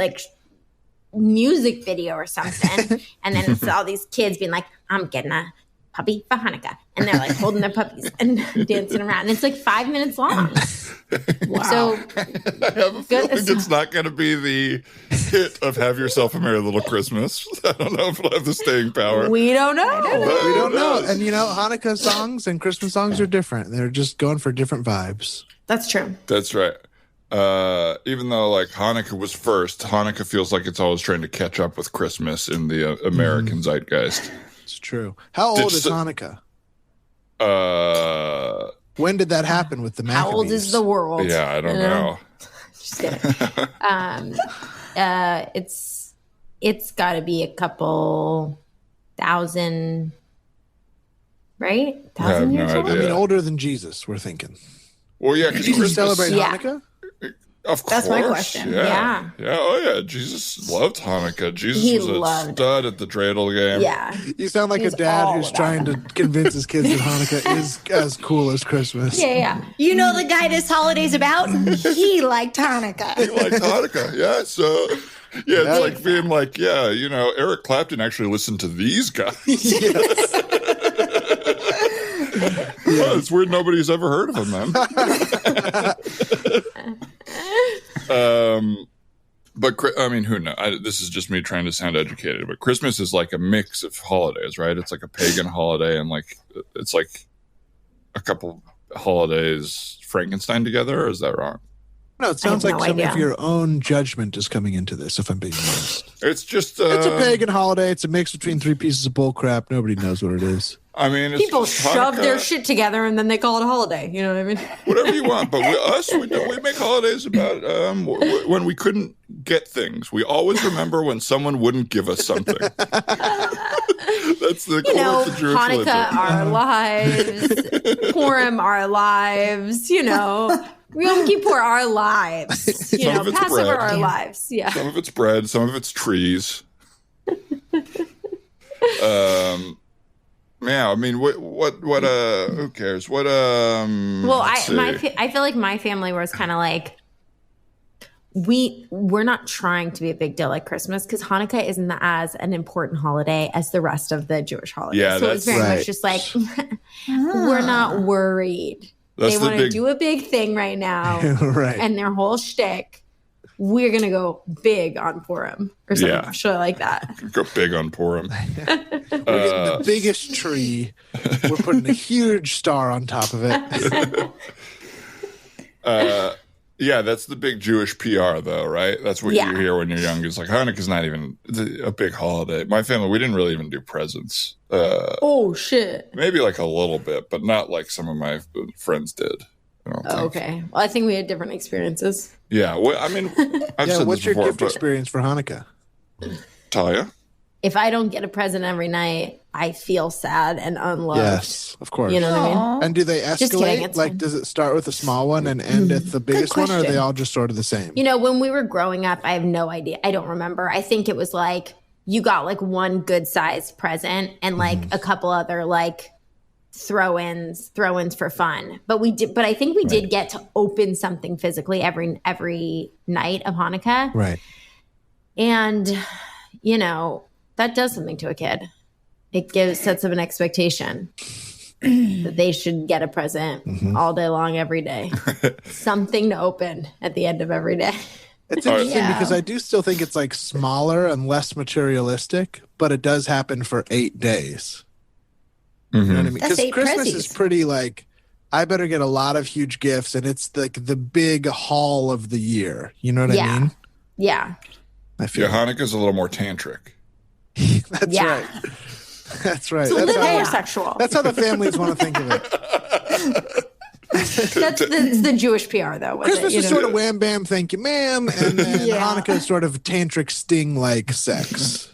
B: music video or something. And then it's all these kids being like, "I'm getting a puppy for Hanukkah." And they're like holding their puppies and dancing around. And it's like 5 minutes long.
E: Wow.
B: So
D: I have a feeling it's not going to be the hit of "Have Yourself a Merry Little Christmas." I don't know if it'll have the staying power.
B: We don't know.
C: We don't know. And Hanukkah songs and Christmas songs are different. They're just going for different vibes.
B: That's true.
D: That's right. Even though Hanukkah was first, Hanukkah feels like it's always trying to catch up with Christmas in the American zeitgeist.
C: It's true. How old is Hanukkah? When did that happen with the Maccabees?
B: How old is the world?
D: Yeah, I don't know.
B: Just kidding. It's got to be a couple thousand, right? 1,000 years old?
C: I mean, older than Jesus, we're thinking.
D: Well, yeah, because
C: Jesus celebrate Hanukkah?
D: Of course.
B: That's my question. Yeah.
D: Oh, yeah. Jesus loved Hanukkah. Jesus was a stud at the dreidel game.
B: Yeah.
C: You sound like a dad who's trying to convince his kids that Hanukkah is as cool as Christmas.
B: Yeah.
E: You know the guy this holiday's about? He liked Hanukkah.
D: He liked Hanukkah. Yeah. So, it's like being like, Eric Clapton actually listened to these guys.
C: Yes.
D: Well, it's weird nobody's ever heard of him, man. But I mean, who knows? This is just me trying to sound educated, but Christmas is like a mix of holidays, right? It's like a pagan holiday, and it's like a couple holidays Frankenstein together, or is that wrong?
C: No, it sounds like some of your own judgment is coming into this, if I'm being honest.
D: It's just...
C: it's a pagan holiday. It's a mix between three pieces of bull crap. Nobody knows what it is.
D: I mean,
B: people shove their shit together and then they call it a holiday. You know what I mean?
D: Whatever you want. But we make holidays about when we couldn't get things. We always remember when someone wouldn't give us something. That's the core of the Jewish
B: Hanukkah,
D: religion.
B: our lives. Purim, our lives. Yom Kippur, our lives. Passover,
D: bread.
B: our lives. Yeah.
D: Some of it's bread. Some of it's trees. Yeah, I mean, who cares?
B: Well, I feel like my family was kind of like, we're not trying to be a big deal like Christmas because Hanukkah isn't as an important holiday as the rest of the Jewish holidays.
D: Yeah,
B: so it's very
C: right.
B: much just like, we're not worried. They want to do a big thing right now.
C: Right.
B: And their whole shtick, we're going to go big on Purim or something shit like that.
D: Go big on Purim.
C: We're getting the biggest tree. We're putting a huge star on top of it.
D: Yeah, that's the big Jewish PR, though, right? That's what you hear when you're young. It's like Hanukkah's not even a big holiday. My family, we didn't really even do presents.
B: Oh, shit.
D: Maybe like a little bit, but not like some of my friends did. I don't think.
B: Okay. Well, I think we had different experiences.
D: Yeah. Well, I mean, I've said
C: what's
D: this
C: your
D: before,
C: gift experience for Hanukkah?
D: Talia?
B: If I don't get a present every night, I feel sad and unloved.
C: Yes, of course.
B: You know what I mean?
C: And do they
B: Just kidding,
C: escalate?
B: it's
C: Like,
B: fine.
C: does it start with a small one and end at the biggest one, or are they
B: question.
C: all just sort of the same?
B: You know, when we were growing up, I have no idea. I don't remember. I think it was like you got like one good sized present and like a couple other like throw-ins for fun. But I think we did get to open something physically every night of Hanukkah.
C: Right.
B: And you know, that does something to a kid. It sets up an expectation that they should get a present all day long, every day. Something to open at the end of every day.
C: It's interesting because I do still think it's like smaller and less materialistic, but it does happen for 8 days. You know what I mean?
E: That's
C: Because
E: 8
C: Christmas
E: prezzies.
C: is pretty like, I better get a lot of huge gifts, and it's like the big haul of the year. You know what I mean?
B: Yeah.
C: I feel
D: Hanukkah's a little more tantric.
C: that's
B: Yeah.
C: right. That's right.
B: It's a little
C: That's how,
B: more sexual.
C: that's how the families want to think of it.
B: That's the Jewish PR, though. Was
C: Christmas
B: it,
C: is sort of wham bam, thank you, ma'am, and then Hanukkah is sort of tantric sting like sex.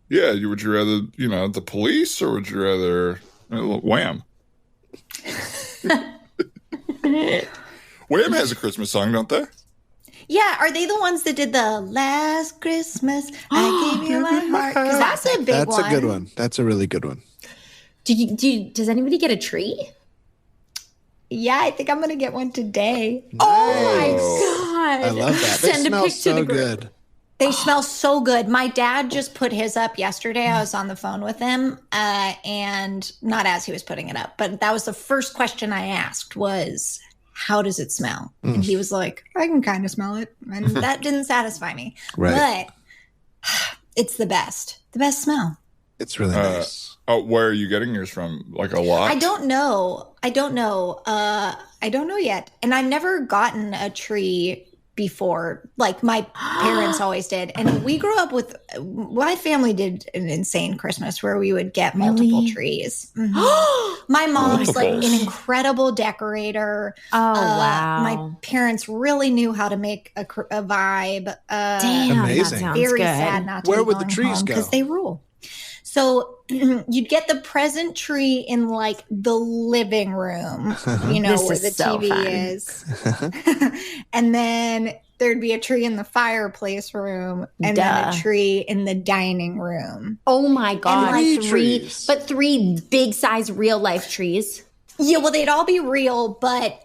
D: Yeah, would you rather, the police, or would you rather Wham? Wham has a Christmas song, don't they?
E: Yeah, are they the ones that did the Last Christmas I Gave You My Heart? Because that's a big
C: That's
E: one.
C: a good one. That's a really good one.
B: Does anybody get a tree?
E: Yeah, I think I'm going to get one today.
B: Oh my God.
C: I love that. They
B: Send a
C: smell
B: pic to
C: so
B: the group.
C: good.
E: They smell so good. My dad just put his up yesterday. I was on the phone with him, and not as he was putting it up, but that was the first question I asked was, how does it smell? And he was like, I can kind of smell it. And that didn't satisfy me.
C: Right.
E: But it's the best smell.
C: It's really nice.
D: Oh, where are you getting yours from? Like a lot?
E: I don't know. I don't know yet. And I've never gotten a tree before, like my parents always did. And we grew up with, my family did an insane Christmas where we would get multiple trees. My mom's like an incredible decorator.
B: Oh, wow.
E: My parents really knew how to make a vibe.
B: Damn,
C: Amazing.
B: that sounds
E: Very
B: good.
E: sad not to
C: Where
E: be
C: would the
E: going
C: trees
E: home
C: go?
E: because they rule. So you'd get the present tree in like the living room,
B: This
E: where
B: is
E: the
B: so
E: TV
B: fun.
E: is. And then there'd be a tree in the fireplace room and then a
B: Duh.
E: tree in the dining room.
B: Oh my God.
C: Three
B: three
C: trees.
B: But 3 big size real life trees.
E: Yeah, well, they'd all be real, but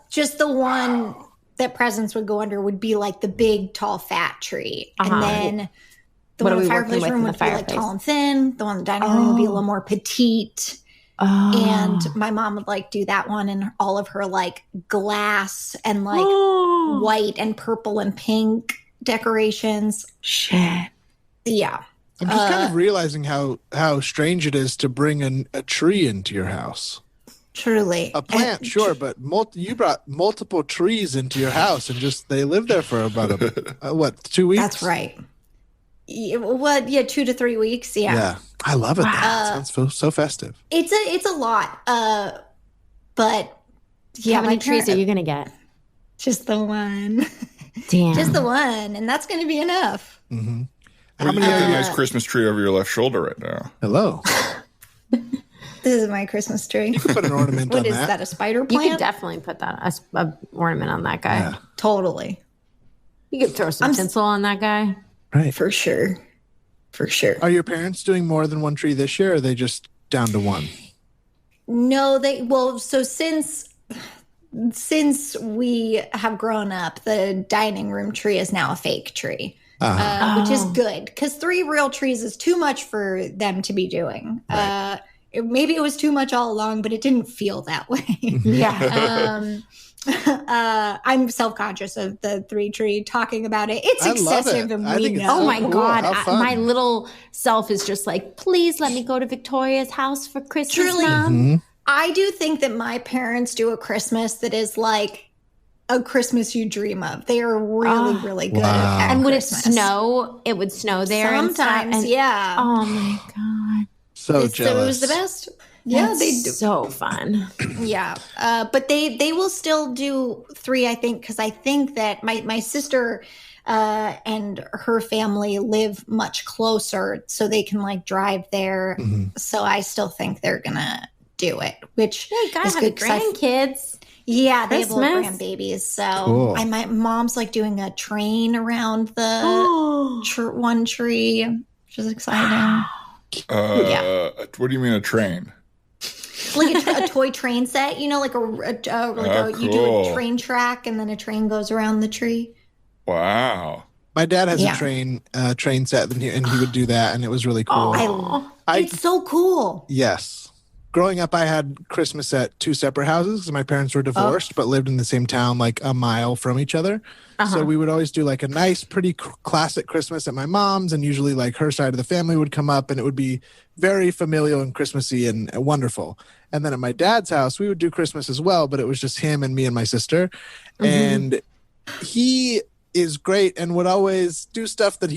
E: just the one that presents would go under would be like the big, tall, fat tree.
B: Uh-huh.
E: And then the
B: What
E: one
B: are
E: in the
B: we working
E: fireplace
B: with
E: room
B: in the
E: would be like
B: fireplace?
E: tall and thin. The one in the dining room would be a little more petite.
B: Oh.
E: And my mom would like do that one and all of her like glass and like
B: Oh.
E: white and purple and pink decorations.
B: Shit.
E: Yeah.
C: I'm just kind of realizing how strange it is to bring a tree into your house.
E: Truly.
C: A plant, sure, but you brought multiple trees into your house and just they lived there for about 2 weeks?
E: That's right. Yeah, 2 to 3 weeks.
C: Yeah, I love it. Though. It sounds so festive.
E: It's a lot. But yeah,
B: How many
E: my
B: trees are
E: parent-
B: you going to get?
E: Just the one.
B: Damn.
E: Just the one. And that's going to be enough.
C: Mm-hmm.
D: How many have a nice Christmas tree over your left shoulder right now?
C: Hello.
E: This is my Christmas tree.
C: You could put an ornament
E: What
C: on
E: is
C: that.
E: that? A spider
B: You
E: plant?
B: could definitely put that a ornament on that guy.
C: Yeah.
E: Totally.
B: You could throw some tinsel on that guy.
C: Right.
E: For sure. For sure.
C: Are your parents doing more than one tree this year, or are they just down to one?
E: No, so since we have grown up, the dining room tree is now a fake tree, which is good because 3 real trees is too much for them to be doing. Right. Maybe it was too much all along, but it didn't feel that way.
B: Yeah.
E: I'm self-conscious of the 3 tree talking about it. It's excessive and we know.
B: Oh my
C: cool.
B: God. My little self is just like, please let me go to Victoria's house for Christmas.
E: Truly.
B: Mom.
E: I do think that my parents do a Christmas that is like a Christmas you dream of. They are really, really good at
B: And would
E: Christmas.
B: it snow? It would snow there
E: sometimes, yeah.
B: Oh my God.
C: So jealous.
E: So it was the best. Yeah,
B: That's
E: they do.
B: So fun.
E: Yeah, but they will still do 3, I think, because I think that my sister and her family live much closer, so they can like drive there. So I still think they're gonna do it, which
B: you gotta
E: is
B: have
E: good.
B: grandkids.
E: Yeah, they have little
B: Christmas.
E: grandbabies. So
C: Cool.
E: my mom's like doing a train around the one tree, which is exciting.
D: What do you mean a train?
E: Like a toy train set, you know, like you do a train track and then a train goes around the tree.
D: Wow.
C: My dad has a train set, and he would do that, and it was really cool.
E: It's so cool.
C: Yes. Growing up, I had Christmas at 2 separate houses. My parents were divorced, but lived in the same town, like a mile from each other. So we would always do like a nice, pretty classic Christmas at my mom's, and usually like her side of the family would come up, and it would be very familial and Christmassy and wonderful. And then at my dad's house, we would do Christmas as well, but it was just him and me and my sister. And he is great and would always do stuff that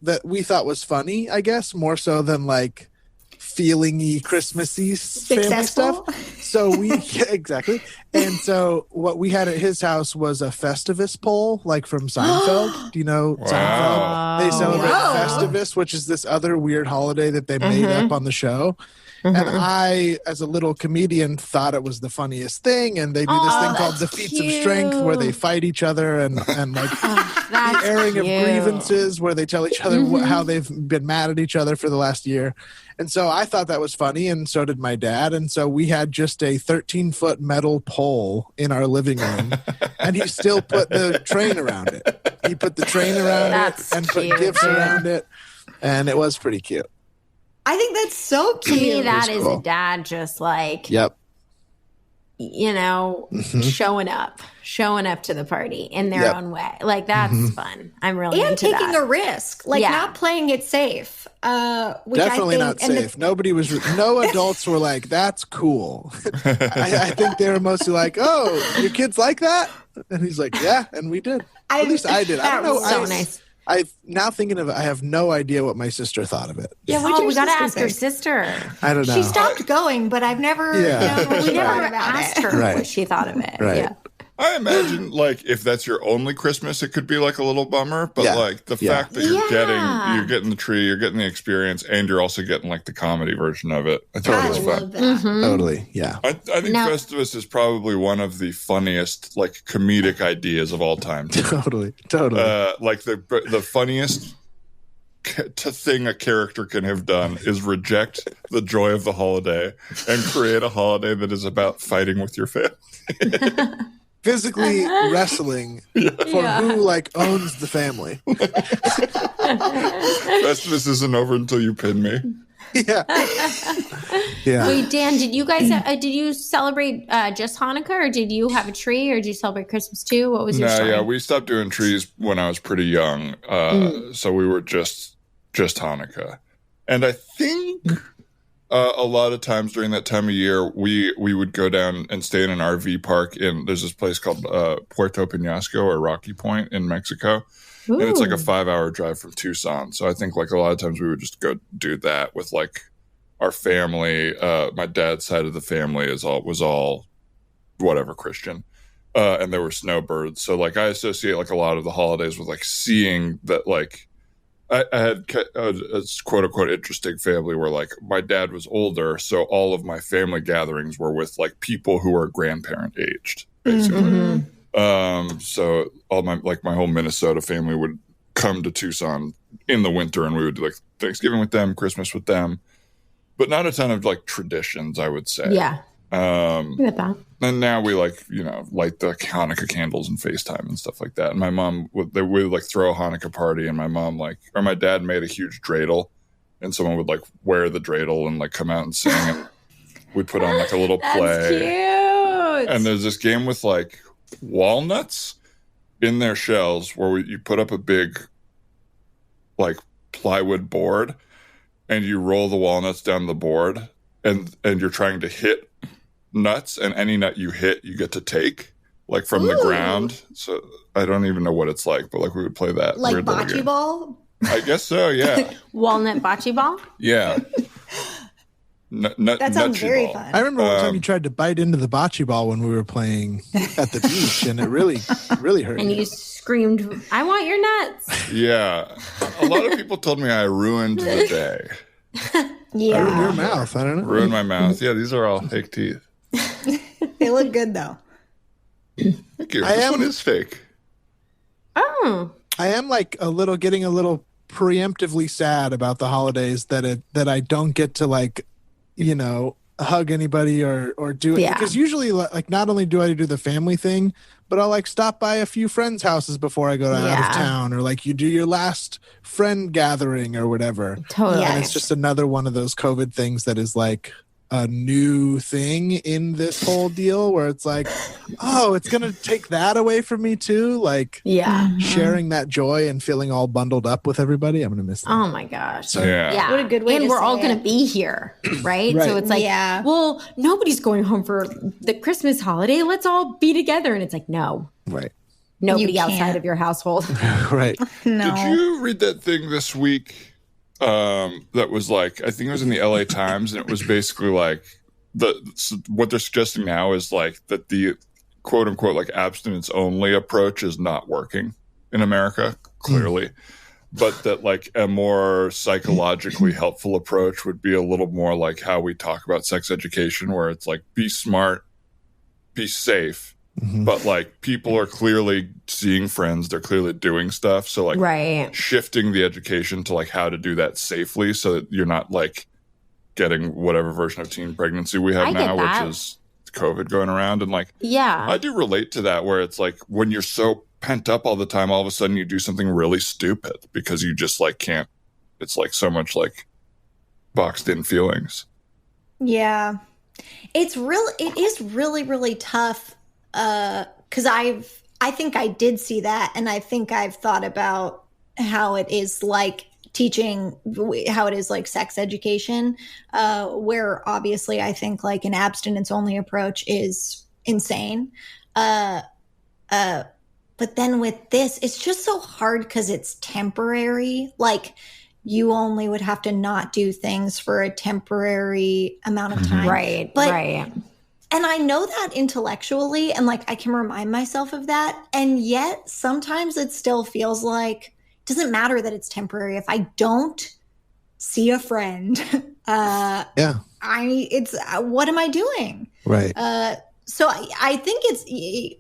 C: that we thought was funny, I guess, more so than like feeling-y Christmassy family stuff. So exactly. And so what we had at his house was a Festivus pole, like from Seinfeld. Do you know Seinfeld? They celebrate Festivus, which is this other weird holiday that they made up on the show. And I, as a little comedian, thought it was the funniest thing. And they do this thing called the Feats of Strength, where they fight each other and like the airing of grievances, where they tell each other how they've been mad at each other for the last year. And so I thought that was funny, and so did my dad. And so we had just a 13-foot metal pole in our living room, and he still put the train around it. He put the train around it and put gifts around it, and it was pretty cute.
E: I think that's so cute.
B: To me, that is a dad just like, you know, showing up to the party in their own way. Like, that's fun. I'm really
E: and
B: into
E: taking
B: that.
E: a risk, like not playing it safe. Which
C: definitely
E: I think,
C: not safe. No adults were like, that's cool. I think they were mostly like, oh, your kids like that? And he's like, yeah, and we did. At least I did. I don't know.
B: So nice.
C: Now thinking of it, I have no idea what my sister thought of it.
E: Yeah,
B: we got to ask her sister.
C: I don't know.
E: She stopped going, but I've never, we never
B: asked her what she thought of it.
C: Right.
B: Yeah.
D: I imagine, like, if that's your only Christmas, it could be like a little bummer. But like the fact that you're getting the tree, you're getting the experience, and you're also getting like the comedy version of it. I thought it was fun.
C: Totally, yeah.
D: I think Festivus is probably one of the funniest, like, comedic ideas of all time.
C: Totally.
D: Like the funniest thing a character can have done is reject the joy of the holiday and create a holiday that is about fighting with your family.
C: Physically wrestling for who like owns the family.
D: Festivus isn't over until you pin me.
C: Yeah.
B: Wait, Dan, did you guys did you celebrate just Hanukkah, or did you have a tree, or did you celebrate Christmas too? What was your story?
D: Yeah, we stopped doing trees when I was pretty young, so we were just Hanukkah, and I think. A lot of times during that time of year, we would go down and stay in an RV park. There's this place called Puerto Penasco or Rocky Point in Mexico. Ooh. And it's like a 5-hour drive from Tucson. So I think like a lot of times we would just go do that with like our family. My dad's side of the family was all whatever Christian. And there were snowbirds. So like I associate like a lot of the holidays with like seeing that like I had a quote unquote interesting family where like my dad was older, so all of my family gatherings were with like people who are grandparent aged, basically. So all my whole Minnesota family would come to Tucson in the winter, and we would do like Thanksgiving with them, Christmas with them. but not a ton of like traditions, I would say.
B: Yeah. Get that.
D: And now we like, light the Hanukkah candles and FaceTime and stuff like that. And my mom would like throw a Hanukkah party, and my dad made a huge dreidel, and someone would like wear the dreidel and like come out and sing, and we'd put on like a little play.
B: That's cute.
D: And there's this game with like walnuts in their shells where you put up a big like plywood board, and you roll the walnuts down the board, and you're trying to hit nuts, and any nut you hit you get to take like from the ground. So I don't even know what it's like, but like we would play that
E: like
D: weird little
E: bocce
D: game.
E: ball.
D: I guess so, yeah.
B: Walnut bocce ball.
D: Yeah.
E: That sounds very
D: ball.
E: fun.
C: I remember one time you tried to bite into the bocce ball when we were playing at the beach, and it really hurt.
B: And you screamed, "I want your nuts!"
D: Yeah, a lot of people told me I ruined the day.
E: Yeah,
C: I ruined your mouth. I don't know.
D: Ruined my mouth. Yeah, these are all fake teeth.
E: they look good though.
D: Thank you. This one is fake.
B: Oh,
C: I am like getting a little preemptively sad about the holidays that I don't get to like, hug anybody or do it.
B: Yeah.
C: Because usually like not only do I do the family thing, but I'll like stop by a few friends' houses before I go out of town, or like you do your last friend gathering or whatever.
B: totally.
C: And it's just another one of those COVID things that is like a new thing in this whole deal where it's like, oh, it's going to take that away from me too. Like sharing that joy and feeling all bundled up with everybody. I'm going to miss that.
B: Oh my gosh.
C: So,
B: Yeah.
E: What a good way
B: and
E: to
B: we're
E: say
B: all going
E: it.
B: to be here, right? So it's like, well, nobody's going home for the Christmas holiday. Let's all be together. And it's like, no,
C: Right.
B: nobody
E: You
B: outside
E: can't.
B: of your household.
C: Right.
E: No.
D: Did you read that thing this week that was like, I think it was in the LA Times, and it was basically like what they're suggesting now is like that the quote unquote like abstinence only approach is not working in America, clearly. But that like a more psychologically helpful approach would be a little more like how we talk about sex education, where it's like be smart, be safe. But like people are clearly seeing friends, they're clearly doing stuff. So like
B: Right.
D: shifting the education to like how to do that safely so that you're not like getting whatever version of teen pregnancy we have
B: I get
D: now,
B: that.
D: which is COVID going around. And like
B: Yeah.
D: I do relate to that, where it's like when you're so pent up all the time, all of a sudden you do something really stupid because you just like can't. It's like so much like boxed in feelings.
E: Yeah. It is really, really tough. Cause I think I did see that. And I think I've thought about how it is like teaching, how it is like sex education, where obviously I think like an abstinence only approach is insane. But then with this, it's just so hard because it's temporary. Like you only would have to not do things for a temporary amount of time.
B: Right.
E: But-
B: right.
E: And I know that intellectually, and like I can remind myself of that. And yet sometimes it still feels like it doesn't matter that it's temporary. If I don't see a friend, what am I doing?
C: Right.
E: So I think it's,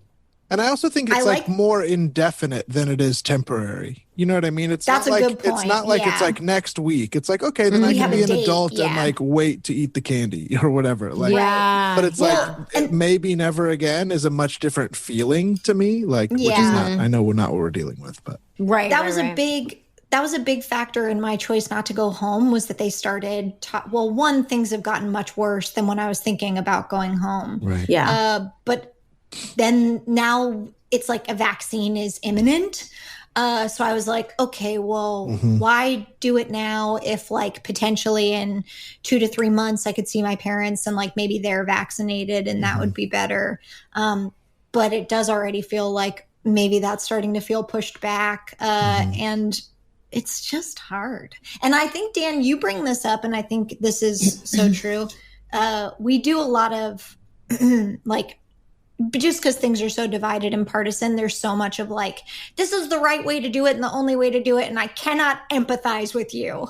C: And I also think it's
E: I
C: like
E: like-
C: more indefinite than it is temporary. You know what I mean? It's
E: That's
C: not
E: a
C: like
E: good
C: it's
E: point,
C: not like it's
E: yeah.
C: like next week. It's like, okay, then I
E: We
C: can
E: have
C: be
E: a
C: an
E: date,
C: adult and
E: yeah.
C: like wait to eat the candy or whatever. Like
B: Yeah.
C: but it's
E: Well,
C: like
E: and-
C: maybe never again is a much different feeling to me. Like which is
E: Yeah.
C: not I know we're not what we're dealing with, but
B: Right.
E: that
B: right,
E: was
B: right.
E: a big factor in my choice not to go home, was that they started one, things have gotten much worse than when I was thinking about going home.
C: right.
B: Yeah.
E: But then now it's like a vaccine is imminent. So I was like, okay, well, why do it now if like potentially in 2 to 3 months I could see my parents and like maybe they're vaccinated and that would be better. But it does already feel like maybe that's starting to feel pushed back. And it's just hard. And I think, Dan, you bring this up, and I think this is so true. We do a lot of like, but just because things are so divided and partisan, there's so much of like, this is the right way to do it and the only way to do it, and I cannot empathize with you.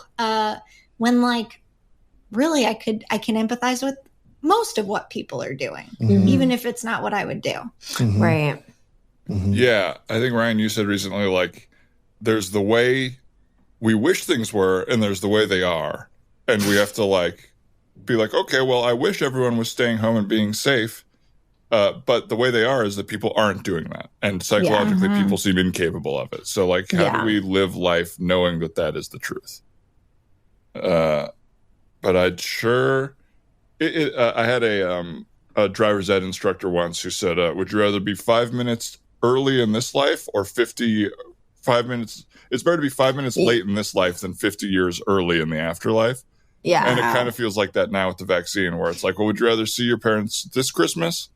E: When like, really, I can empathize with most of what people are doing, even if it's not what I would do.
B: Right.
D: Yeah, I think Ryan, you said recently like there's the way we wish things were and there's the way they are, and we have to like be like, okay, well, I wish everyone was staying home and being safe. But the way they are is that people aren't doing that. And psychologically, people seem incapable of it. So, like, how do we live life knowing that that is the truth? But I'd sure... I had a driver's ed instructor once who said, would you rather be 5 minutes early in this life or 55 minutes? It's better to be 5 minutes late in this life than 50 years early in the afterlife.
B: Yeah.
D: And it kind of feels like that now with the vaccine, where it's like, well, would you rather see your parents this Christmas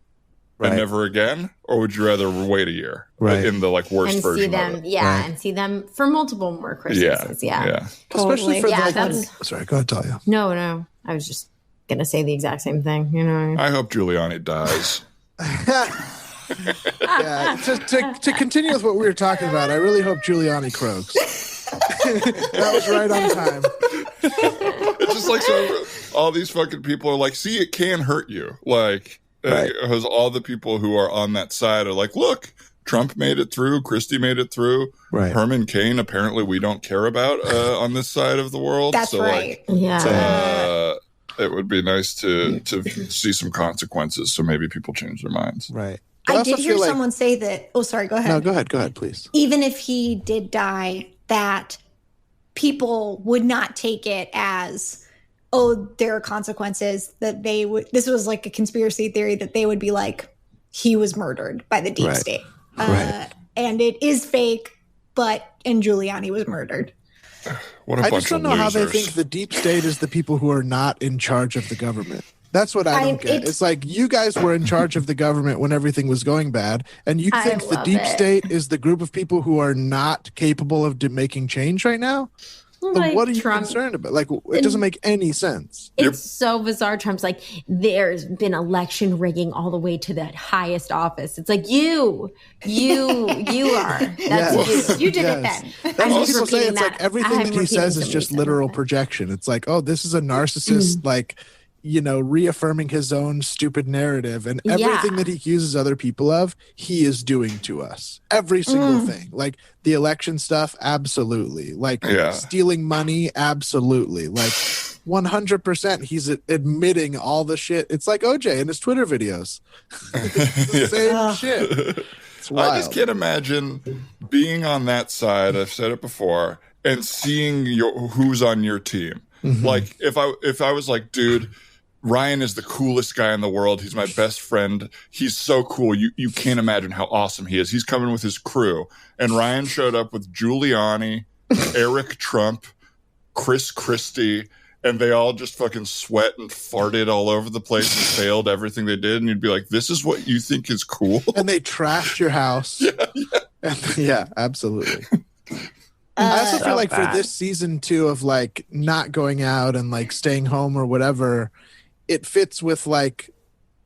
D: and never again? Or would you rather wait a year in the like worst
B: and
D: version
B: see them,
D: of it?
B: and see them for multiple more Christmases. Yeah.
C: Especially for
B: Sorry,
C: go ahead, Talia.
B: No. I was just going to say the exact same thing. You know,
D: I hope Giuliani dies.
C: To continue with what we were talking about, I really hope Giuliani croaks. That was right on time.
D: It's just like, so all these fucking people are like, see, it can hurt you. Like, because all the people who are on that side are like, look, Trump made it through, Christie made it through, Herman Cain, apparently we don't care about on this side of the world.
E: That's right.
D: It would be nice to see some consequences, so maybe people change their minds.
C: Right.
E: I did hear someone say that. Oh, sorry. Go ahead.
C: No, go ahead, please.
E: Even if he did die, that people would not take it as, oh, there are consequences, that they would. This was like a conspiracy theory that they would be like, he was murdered by the deep state. And it is fake, and Giuliani was murdered.
C: I just don't know how they think the deep state is the people who are not in charge of the government. That's what I don't get. It's like you guys were in charge of the government when everything was going bad, and you think the deep state is the group of people who are not capable of making change right now? Like, what are you concerned about? Like, it doesn't make any sense.
B: It's so bizarre. Trump's like, there's been election rigging all the way to that highest office. It's like, you are. That's you. You did it then.
C: That's what people say. It's like everything that he says is just literal projection. It's like, oh, this is a narcissist, like, reaffirming his own stupid narrative, and everything that he accuses other people of, he is doing to us. Every single thing. Like the election stuff, absolutely. Like stealing money, absolutely. Like 100% he's admitting all the shit. It's like OJ in his Twitter videos. Same shit.
D: I just can't imagine being on that side, I've said it before, and seeing who's on your team. Like if I was like, dude, Ryan is the coolest guy in the world. He's my best friend. He's so cool. You can't imagine how awesome he is. He's coming with his crew. And Ryan showed up with Giuliani, Eric Trump, Chris Christie, and they all just fucking sweat and farted all over the place and failed everything they did. And you'd be like, this is what you think is cool?
C: And they trashed your house. Yeah, absolutely. I also feel like for this season too of like not going out and like staying home or whatever, it fits with like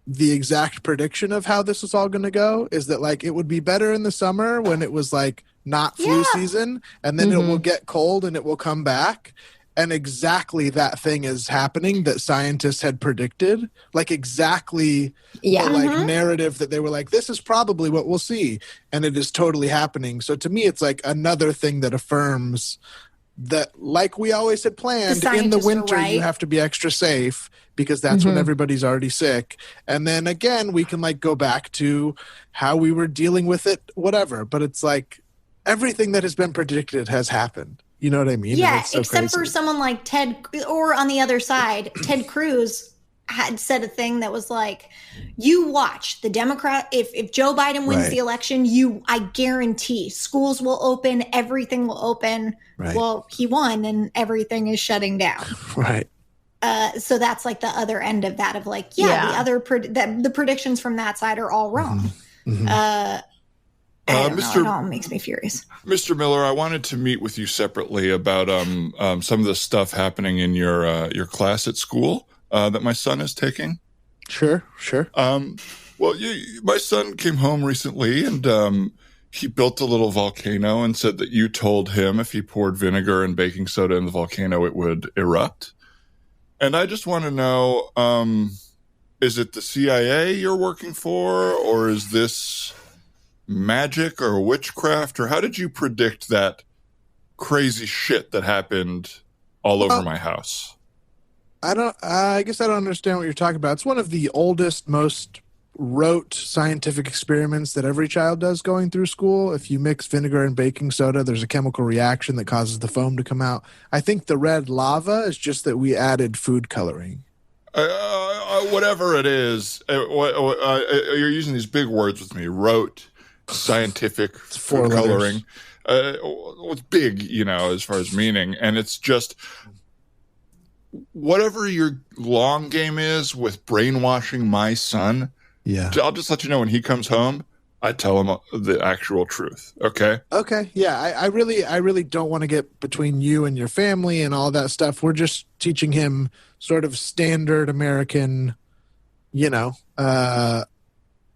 C: the exact prediction of how this was all going to go, is that like it would be better in the summer when it was like not flu season, and then it will get cold and it will come back. And exactly that thing is happening that scientists had predicted, like exactly the like narrative that they were like, this is probably what we'll see. And it is totally happening. So to me, it's like another thing that affirms that, like we always had planned, in the winter, you have to be extra safe because that's when everybody's already sick. And then again, we can like go back to how we were dealing with it, whatever. But it's like everything that has been predicted has happened. You know what I mean?
E: Yeah, except for someone like Ted, or on the other side, Ted Cruz had said a thing that was like, you watch the Democrat, if Joe Biden wins the election, I guarantee schools will open, everything will open. Right. Well, he won and everything is shutting down.
C: Right.
E: So that's like the other end of that, of like, the predictions from that side are all wrong. It all makes me furious.
D: Mr. Miller, I wanted to meet with you separately about some of the stuff happening in your class at school that my son is taking.
C: Sure.
D: Well, my son came home recently, and he built a little volcano and said that you told him if he poured vinegar and baking soda in the volcano, it would erupt. And I just want to know, is it the CIA you're working for, or is this magic or witchcraft, or how did you predict that crazy shit that happened all over my house?
C: I guess I don't understand what you're talking about. It's one of the oldest, most rote scientific experiments that every child does going through school. If you mix vinegar and baking soda, there's a chemical reaction that causes the foam to come out. I think the red lava is just that we added food coloring.
D: Whatever it is, you're using these big words with me. Rote, scientific, food coloring. It's big, as far as meaning. And it's just whatever your long game is with brainwashing my son. Yeah. I'll just let you know when he comes home, I tell him the actual truth. Okay.
C: Okay. Yeah. I really don't want to get between you and your family and all that stuff. We're just teaching him sort of standard American, I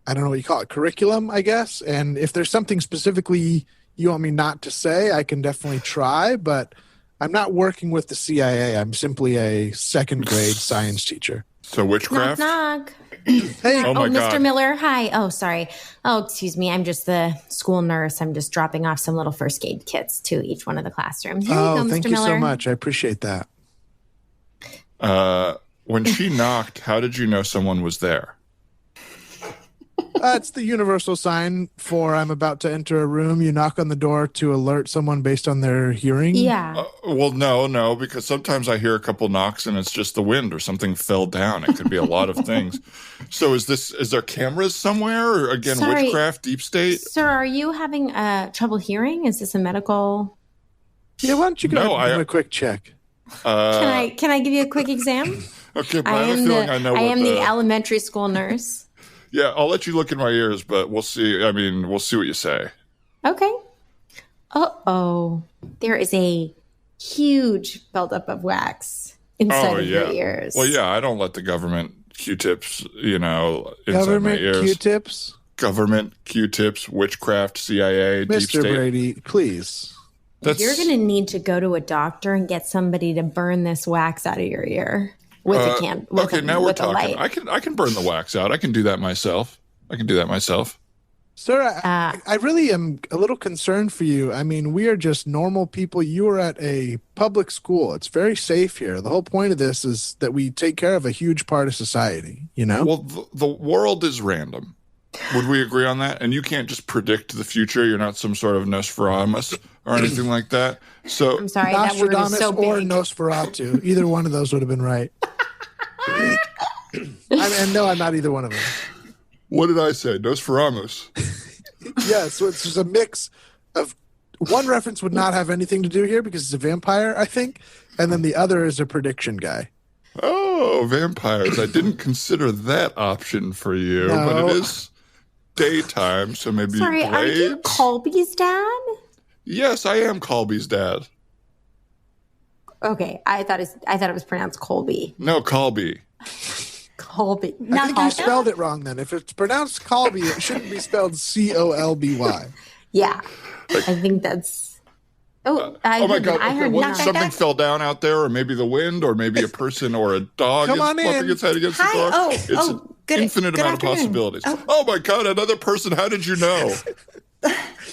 C: don't know what you call it, curriculum, I guess. And if there's something specifically you want me not to say, I can definitely try, but I'm not working with the CIA. I'm simply a second grade science teacher.
D: So witchcraft?
B: Knock, knock.
C: Hey.
B: Oh, Mr. Miller. Hi. Oh, sorry. Oh, excuse me. I'm just the school nurse. I'm just dropping off some little first aid kits to each one of the classrooms. Here you go, Mr.
C: Thank you
B: Miller.
C: so much. I appreciate that.
D: When she knocked, how did you know someone was there?
C: It's the universal sign for I'm about to enter a room. You knock on the door to alert someone based on their hearing.
B: Yeah.
D: Well, no, because sometimes I hear a couple knocks and it's just the wind or something fell down. It could be a lot of things. So is there cameras somewhere? Or again, witchcraft, deep state?
B: Sir, are you having trouble hearing? Is this a medical?
C: Yeah, why don't you go ahead and give a quick check?
B: Can I give you a quick exam?
D: Okay, but I have a feeling I know. I
B: am the elementary school nurse.
D: Yeah, I'll let you look in my ears, but we'll see. I mean, we'll see what you say.
B: Okay. Uh-oh. There is a huge buildup of wax inside of your ears.
D: Well, yeah, I don't let the government Q-tips, inside
C: government
D: my ears.
C: Q-tips?
D: Government Q-tips, witchcraft, CIA, deep state.
C: Mr. Brady, please.
B: You're going to need to go to a doctor and get somebody to burn this wax out of your ear. With a can.
D: Now we're talking. I can burn the wax out. I can do that myself.
C: Sir, I really am a little concerned for you. I mean, we are just normal people. You are at a public school. It's very safe here. The whole point of this is that we take care of a huge part of society,
D: Well, the world is random. Would we agree on that? And you can't just predict the future. You're not some sort of Nostradamus or anything like that. So
B: I'm sorry, that word is so big.
C: Or Nosferatu. Either one of those would have been right. And no, I'm not either one of them.
D: What did I say? Nosferatu.
C: Yeah, so it's just a mix of one reference would not have anything to do here because it's a vampire, I think, and then the other is a prediction guy.
D: Oh, vampires. I didn't consider that option for you, but it is daytime, so maybe
B: Sorry,
D: blades?
B: Are you Colby's dad?
D: Yes, I am Colby's dad.
B: Okay, I thought it was pronounced Colby.
D: No, Colby.
B: Colby.
C: I think you spelled it wrong then. If it's pronounced Colby, it shouldn't be spelled Colby.
B: Yeah, I think that's... Oh
D: my God.
B: I heard
D: something fell down out there, or maybe the wind, or maybe a person or a dog is bumping its head against the door. It's an infinite amount of possibilities. Oh my God, another person. How did you know?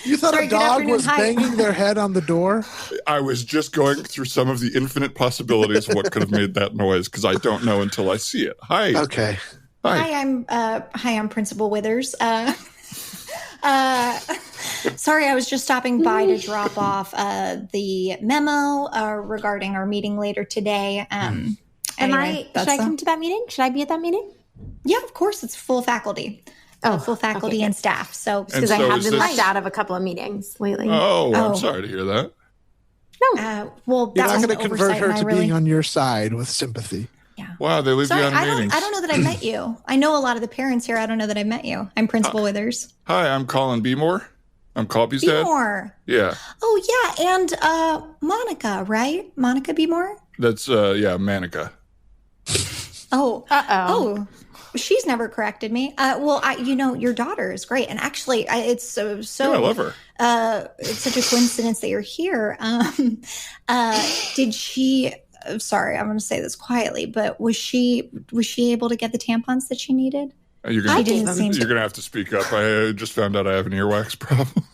C: You thought a dog was banging their head on the door?
D: I was just going through some of the infinite possibilities of what could have made that noise because I don't know until I see it. Hi.
C: Okay.
E: Hi, I'm Principal Withers. Sorry, I was just stopping by to drop off the memo regarding our meeting later today.
B: Should I come to that meeting? Should I be at that meeting?
E: Yeah, of course. It's full faculty. Full faculty and staff. So
B: because I have been left out of a couple of meetings lately.
D: I'm sorry to hear that.
B: No.
E: Well,
C: you're not going to convert her to being on your side with sympathy.
E: Yeah.
D: Wow, they leave you on meetings.
E: I don't know that I met you. I know a lot of the parents here. I don't know that I met you. I'm Principal Withers.
D: Hi, I'm Colin Beemore. I'm Colby's dad.
E: Beemore.
D: Yeah.
E: Oh, yeah. And Monica, right? Monica Beemore?
D: That's, Manica.
E: Oh. Oh. She's never corrected me. Your daughter is great. And actually, it's so
D: I love her.
E: It's such a coincidence that you're here. Did she... Sorry, I'm going to say this quietly, but was she able to get the tampons that she needed?
D: You're going to have to speak up. I just found out I have an earwax problem.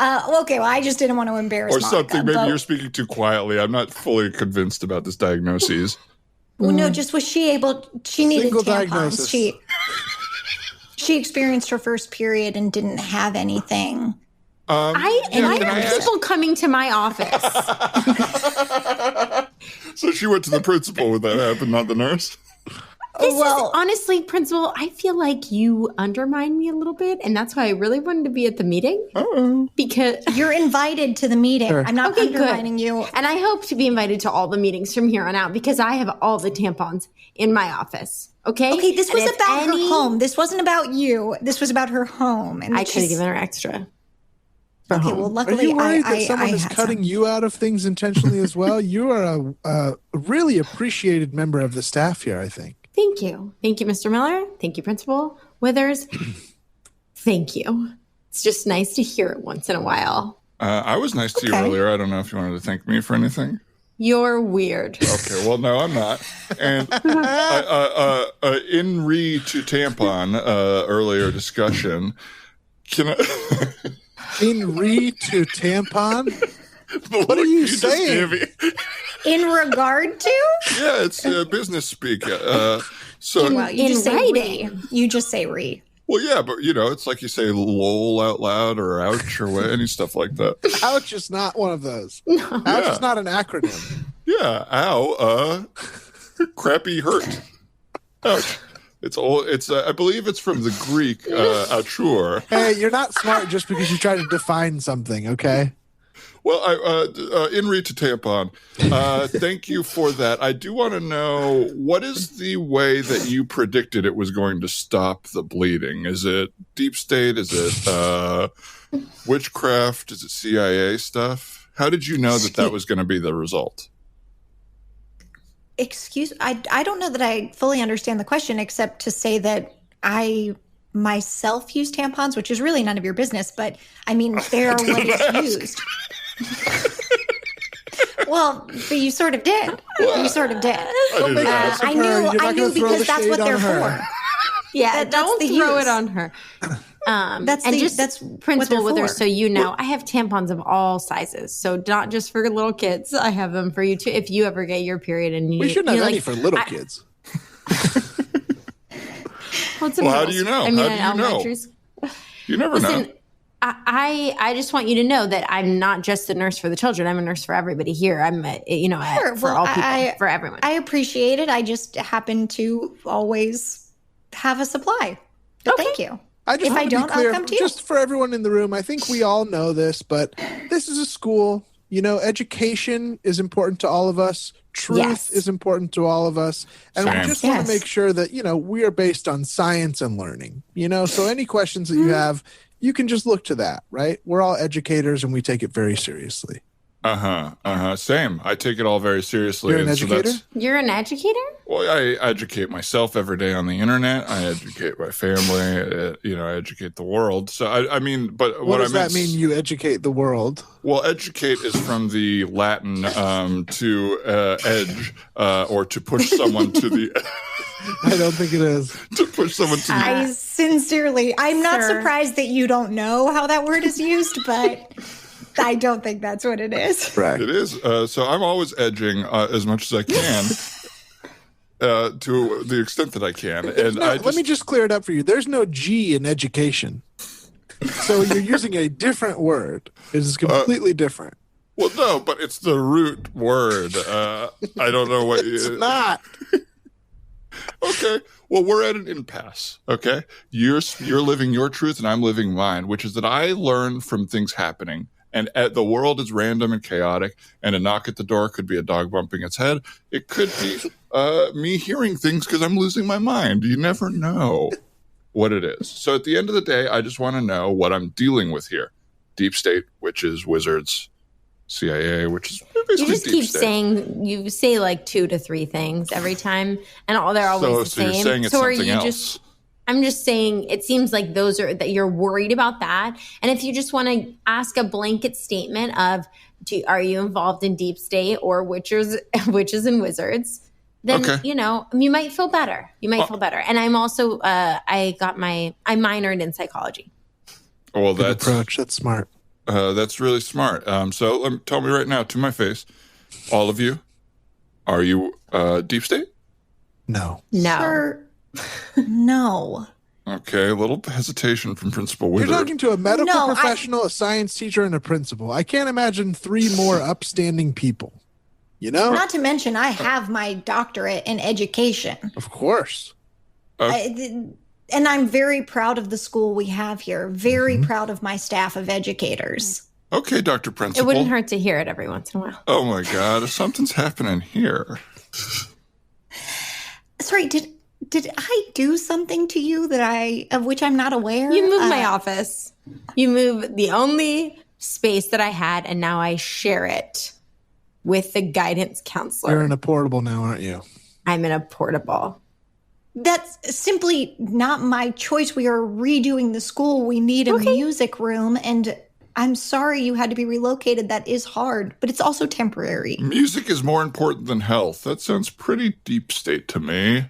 E: Okay, well, I just didn't want to embarrass
D: Or
E: Monica,
D: something. Maybe you're speaking too quietly. I'm not fully convinced about this diagnosis.
E: Well, no, just was she able? She needed
C: Single
E: tampons.
C: diagnosis.
E: She experienced her first period and didn't have anything.
B: I have people coming to my office.
D: So she went to the principal when that happened, not the nurse?
B: This is honestly, Principal, I feel like you undermine me a little bit, and that's why I really wanted to be at the meeting. Because
E: you're invited to the meeting. Sure. I'm not undermining you.
B: And I hope to be invited to all the meetings from here on out because I have all the tampons in my office. Okay?
E: Okay, this was about her home. This wasn't about you. This was about her home. And
B: I could have given her extra.
E: Okay, well, luckily,
C: are you worried that someone is cutting you out of things intentionally as well? You are a really appreciated member of the staff here, I think.
B: Thank you. Thank you, Mr. Miller. Thank you, Principal Withers. Thank you. It's just nice to hear it once in a while.
D: I was nice to you earlier. I don't know if you wanted to thank me for anything.
B: You're weird.
D: Okay, well, no, I'm not. And in re to tampon, earlier discussion, can I...
C: In re to tampon? What are you saying?
E: In regard to?
D: Yeah, it's business speak.
E: Well, you just say re. You just say re.
D: Well, yeah, but it's like you say lol out loud or ouch or any stuff like that.
C: Ouch is not one of those.
B: No.
C: Ouch is not an acronym.
D: Yeah, ow, crappy hurt. Ouch. It's I believe it's from the Greek ouchur.
C: Hey, you're not smart just because you try to define something, okay?
D: Well, in re to tampon, thank you for that. I do want to know, what is the way that you predicted it was going to stop the bleeding? Is it deep state? Is it witchcraft? Is it CIA stuff? How did you know that was going to be the result?
E: I don't know that I fully understand the question, except to say that I myself use tampons, which is really none of your business, but I mean, they're what is used. Well, but you sort of did. You sort of did. I knew because that's what they're for.
B: Yeah, don't throw it on her. That's Principal Withers, so you know, I have tampons of all sizes. So not just for little kids. I have them for you too. If you ever get your period and you,
C: we shouldn't have any for little kids.
B: Well,
D: how do you know?
B: I mean,
D: how do you know? You never know.
B: I just want you to know that I'm not just a nurse for the children. I'm a nurse for everybody here. I'm for all people, for everyone.
E: I appreciate it. I just happen to always have a supply. But thank you.
C: If I don't, I'll come to you. Just for everyone in the room, I think we all know this, but this is a school. Education is important to all of us. Truth is important to all of us. And we just want to make sure that, we are based on science and learning. So any questions that you have, you can just look to that, right? We're all educators and we take it very seriously.
D: Same. I take it all very seriously.
C: You're an educator?
B: You're an educator?
D: Well, I educate myself every day on the internet. I educate my family. I educate the world. So, I mean, but
C: what does that mean, you educate the world?
D: Well, educate is from the Latin to edge or to push someone to the...
C: I don't think it is.
D: To push someone to the...
E: I'm not surprised that you don't know how that word is used, but... I don't think that's what it is.
C: Right.
D: It is. So I'm always edging as much as I can to the extent that I can. And
C: let me just clear it up for you. There's no G in education. So you're using a different word. It is completely different.
D: Well, no, but it's the root word. I don't know what
C: it's not.
D: Okay. Well, we're at an impasse. Okay. You're living your truth and I'm living mine, which is that I learn from things happening. And the world is random and chaotic, and a knock at the door could be a dog bumping its head. It could be me hearing things because I'm losing my mind. You never know what it is. So at the end of the day, I just want to know what I'm dealing with here. Deep state, witches, wizards, CIA, which is basically
B: you just
D: deep
B: keep
D: state.
B: saying, you say like 2 to 3 things every time, and they're always the same.
D: You're saying it's something else.
B: I'm just saying, it seems like that you're worried about that. And if you just want to ask a blanket statement of, are you involved in deep state or witches and wizards, then, you might feel better. Feel better. And I'm also, I minored in psychology.
D: Well,
C: Good approach. That's smart.
D: That's really smart. So tell me right now, to my face, all of you, are you deep state?
C: No.
E: Sir, no.
D: Okay, a little hesitation from Principal Wither.
C: You're talking to a medical
E: No,
C: professional, a science teacher, and a principal. I can't imagine 3 more upstanding people. You know?
E: Not to mention, I have my doctorate in education.
C: Of course.
E: And I'm very proud of the school we have here. Very proud of my staff of educators.
D: Okay, Dr.
B: It
D: Principal.
B: wouldn't hurt to hear it every once in a while.
D: Oh my God, something's happening here.
E: Sorry, did I do something to you of which I'm not aware?
B: You moved my office. You moved the only space that I had, and now I share it with the guidance counselor.
C: You're in a portable now, aren't you?
B: I'm in a portable.
E: That's simply not my choice. We are redoing the school. We need a music room, and I'm sorry you had to be relocated. That is hard, but it's also temporary.
D: Music is more important than health. That sounds pretty deep state to me.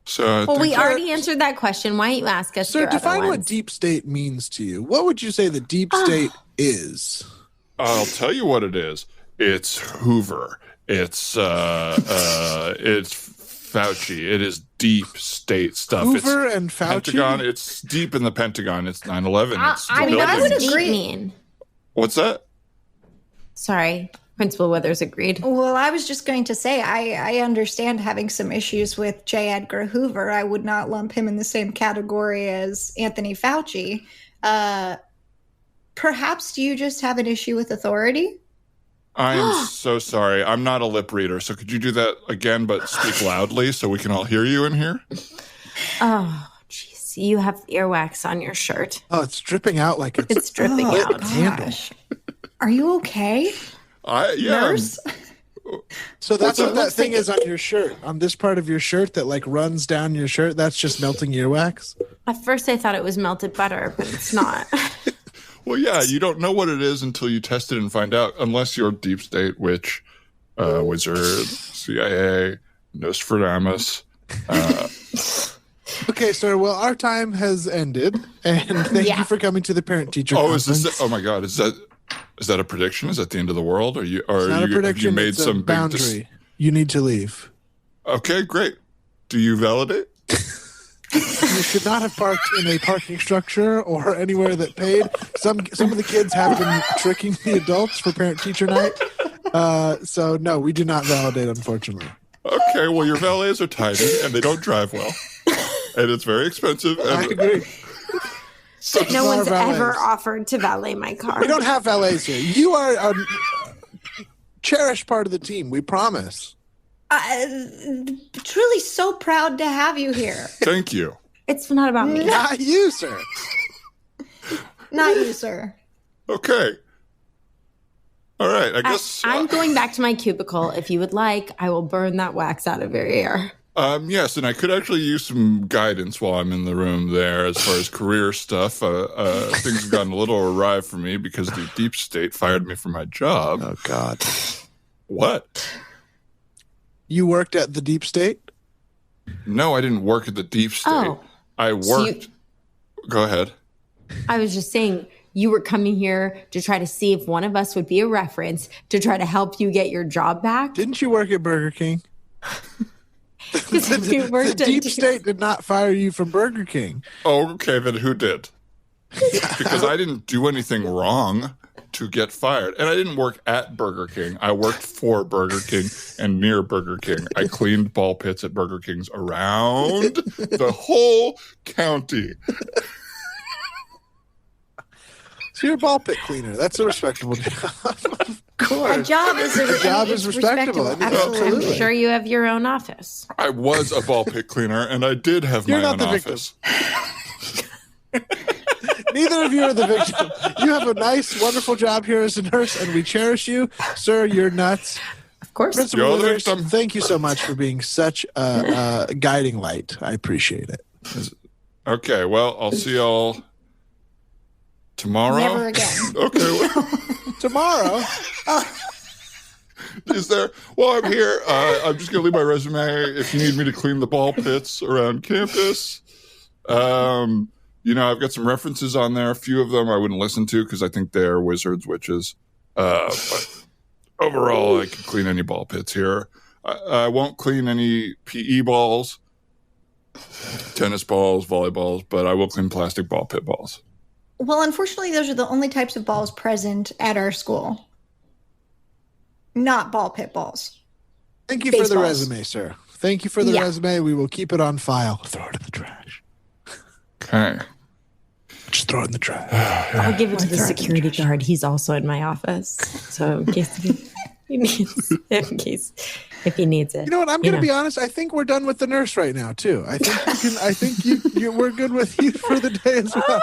D: So
B: Well, we already answered that question. Why don't you ask us?
C: Sir,
B: your other
C: define what
B: ones?
C: deep state means to you. What would you say the deep state is?
D: I'll tell you what it is. It's Hoover. It's Fauci. It is deep state stuff.
C: Hoover
D: it's
C: and Fauci?
D: Pentagon. It's deep in the Pentagon. It's 9/11. It's the
E: I mean, I
D: buildings.
E: would
B: Deep
E: agree.
B: mean?
D: What's that?
B: Sorry, Principal Withers agreed.
E: Well, I was just going to say, I understand having some issues with J. Edgar Hoover. I would not lump him in the same category as Anthony Fauci. Perhaps do you just have an issue with authority?
D: I am so sorry. I'm not a lip reader. So could you do that again, but speak loudly so we can all hear you in here?
B: Oh, jeez. You have earwax on your shirt.
C: Oh, it's dripping out like
B: It's dripping out.
E: Gosh. Are you okay? Nurse?
C: So that's what that
E: looks
C: thing
E: like
C: is on your shirt. On this part of your shirt that like runs down your shirt, that's just melting earwax.
B: At first, I thought it was melted butter, but it's not.
D: Well, yeah, you don't know what it is until you test it and find out, unless you're deep state, witch, wizard, CIA, Nostradamus.
C: Okay, sir. Well, our time has ended, and thank you for coming to the parent-teacher conference.
D: Is this? Oh my God! Is that a prediction? Is that the end of the world?
C: It's not a prediction.
D: Have you made
C: it's
D: some
C: a boundary. You need to leave.
D: Okay, great. Do you validate?
C: You should not have parked in a parking structure or anywhere that paid. Some of the kids have been tricking the adults for parent-teacher night. So no, we do not validate, unfortunately.
D: Okay, well, your valets are tiny and they don't drive well, and it's very expensive.
C: I
D: And
C: agree.
B: No one's
C: valets.
B: ever offered to valet my car.
C: We don't have valets here. You are a cherished part of the team. We promise.
E: Truly so proud to have you here.
D: thank you.
B: It's not about me.
C: Not you, sir.
E: Not you, sir.
D: Okay. All right. I guess.
B: I'm going back to my cubicle. If you would like, I will burn that wax out of your ear.
D: Yes, and I could actually use some guidance while I'm in the room there as far as career stuff. Things have gotten a little awry for me because the deep state fired me from my job.
C: Oh, God.
D: What?
C: You worked at the deep state?
D: No, I didn't work at the deep state.
B: Oh.
D: I worked. Go ahead.
B: I was just saying, you were coming here to try to see if one of us would be a reference to try to help you get your job back.
C: Didn't you work at Burger King?
B: Because we worked
C: The
B: at
C: deep state did not fire you from Burger King.
D: Oh, okay, then who did? Because I didn't do anything wrong to get fired. And I didn't work at Burger King. I worked for Burger King and near Burger King. I cleaned ball pits at Burger Kings around the whole county.
C: So you're a ball pit cleaner. That's a respectable job. Of course.
E: A job is
C: is respectable. I mean,
E: Absolutely.
B: I'm sure you have your own office.
D: I was a ball pit cleaner, and I did have
C: You're
D: my
C: not
D: own
C: the victim.
D: office.
C: Neither of you are the victim. You have a nice, wonderful job here as a nurse, and we cherish you. Sir, you're nuts.
B: Of course.
C: Principal
D: You're the
C: Withers,
D: victim.
C: thank you so much for being such a guiding light. I appreciate it.
D: Okay, well, I'll see y'all tomorrow.
E: Never again.
D: Okay, well,
C: Tomorrow,
D: is there? Well, I'm here. I'm just gonna leave my resume if you need me to clean the ball pits around campus. I've got some references on there. A few of them I wouldn't listen to because I think they're wizards, witches. But overall, I can clean any ball pits here. I won't clean any PE balls, tennis balls, volleyballs, but I will clean plastic ball pit balls.
E: Well, unfortunately, those are the only types of balls present at our school. Not ball pit balls.
C: Thank you for the
E: Baseballs.
C: resume, sir. Thank you for the resume. We will keep it on file. Throw it in the trash.
D: Okay.
C: Just throw it in the trash.
B: I'll give it to the security guard. He's also in my office. So in case he needs it.
C: You know what? I'm going to be honest. I think we're done with the nurse right now, too. I think we're good with you for the day as well.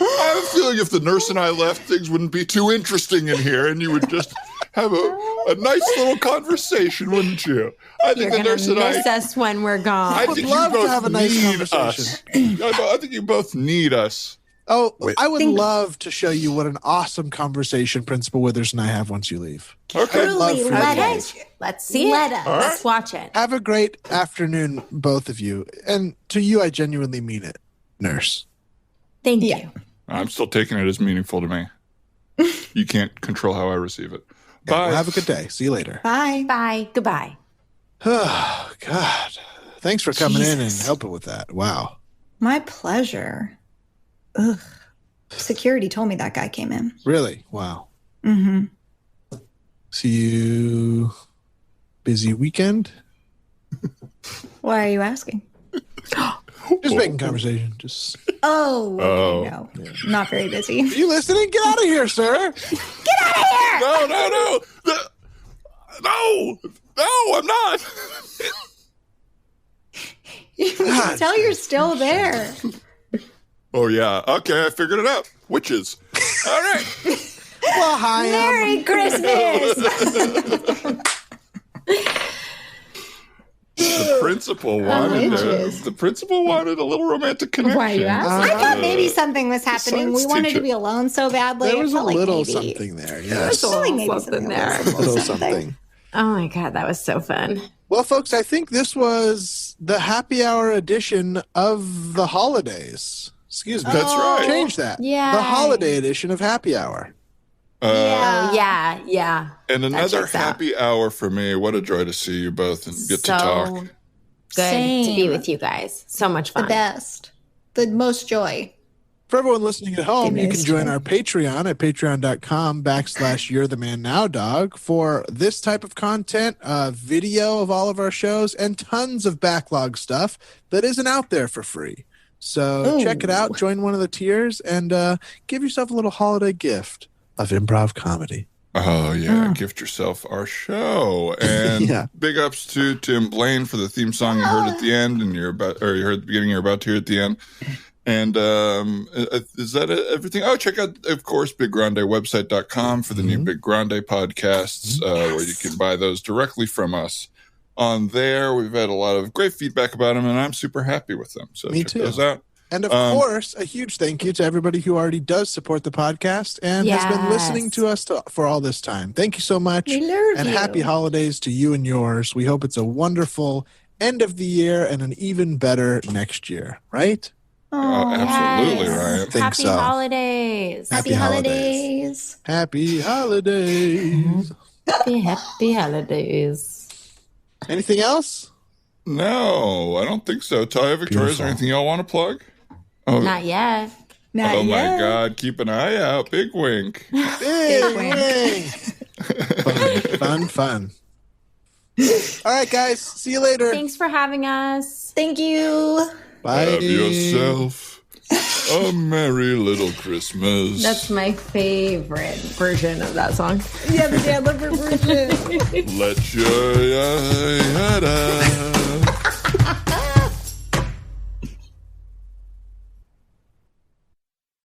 D: I have a feeling if the nurse and I left, things wouldn't be too interesting in here, and you would just have a nice little conversation, wouldn't you? I think
B: You're
D: the nurse and I
B: miss us when we're gone.
D: I think
C: love
D: you both
C: to have a nice
D: need
C: conversation.
D: us. I think you both need us.
C: Oh, I would love to show you what an awesome conversation Principal Withers and I have once you leave.
D: Okay.
C: I'd love for you
E: Let
C: guys.
E: us.
B: Let's see
E: Let
B: it.
E: us.
B: Let's watch it.
C: Have a great afternoon, both of you. And to you, I genuinely mean it, nurse.
B: Thank you.
D: I'm still taking it as meaningful to me. You can't control how I receive it.
C: Yeah,
D: Bye.
C: well, have a good day. See you later.
E: Bye.
B: Bye. Goodbye.
C: Oh, God. Thanks for coming in and
E: Jesus.
C: helping with that. Wow.
E: My pleasure. Ugh. Security told me that guy came in.
C: Really? Wow.
E: Mm-hmm.
C: See you. Busy weekend?
E: Why are you asking?
C: Just making conversation. Just.
E: Oh, okay, no. Not very busy.
C: Are you listening? Get out of here, sir.
D: No, I'm not.
E: You can tell you're still there.
D: Oh, yeah. Okay, I figured it out. Witches. All right.
C: Well, hi.
E: Merry Christmas.
D: The principal wanted
E: witches.
D: the principal wanted a little romantic connection.
B: Why are you asking?
E: I thought maybe something was happening. We
D: science
E: wanted
D: teacher.
E: to be alone so badly.
C: There was
E: I
C: a
E: felt like
C: little
E: maybe.
C: something there. Yes.
E: I felt like maybe
B: Something there.
C: A little something.
B: Oh my God, that was so fun.
C: Well, folks, I think this was the happy hour edition of the holidays. Excuse me.
D: That's right.
C: Change that.
B: Yeah.
C: The holiday edition of happy hour.
B: Oh, yeah.
D: And another
B: checks out.
D: happy hour for me. What a joy to see you both and get to talk.
B: Good to be
E: Same.
B: with you guys. So much
E: The
B: fun.
E: best. The most joy.
C: For everyone listening at home, you can
E: Goodness.
C: join our Patreon at patreon.com/you're the man now dog for this type of content, video of all of our shows, and tons of backlog stuff that isn't out there for free. So check it out, join one of the tiers, and give yourself a little holiday gift of improv comedy.
D: Oh, yeah. Gift yourself our show. And
C: Yeah.
D: big ups to Tim Blaine for the theme song you heard at the end and you heard at the beginning, you're about to hear at the end. And is that everything? Oh, check out, of course, BigGrandeWebsite.com for the new Big Grande podcasts, where you can buy those directly from us. On there, we've had a lot of great feedback about them, and I'm super happy with them. So
C: Me
D: check
C: too.
D: those out.
C: And of course, a huge thank you to everybody who already does support the podcast and has been listening to us for all this time. Thank you so much.
E: We love
C: and
E: you.
C: happy holidays to you and yours. We hope it's a wonderful end of the year and an even better next year, right?
D: Absolutely,
B: Yes.
D: Ryan.
C: Think
B: Happy
C: so.
B: holidays.
E: Happy holidays.
C: Happy holidays.
B: Happy holidays.
C: Anything else?
D: No, I don't think so. Talia, Victoria, is there anything y'all want to plug? Oh,
B: Not yet.
E: Not
D: oh my
E: yet.
D: God. Keep an eye out. Big wink.
C: Big
E: wink.
C: wing. Fun. All right, guys. See you later.
B: Thanks for having us.
E: Thank you.
C: Bye.
D: Have yourself a merry little Christmas.
B: That's my favorite version of that song.
E: Yeah, the Dad Leopard version.
D: Let your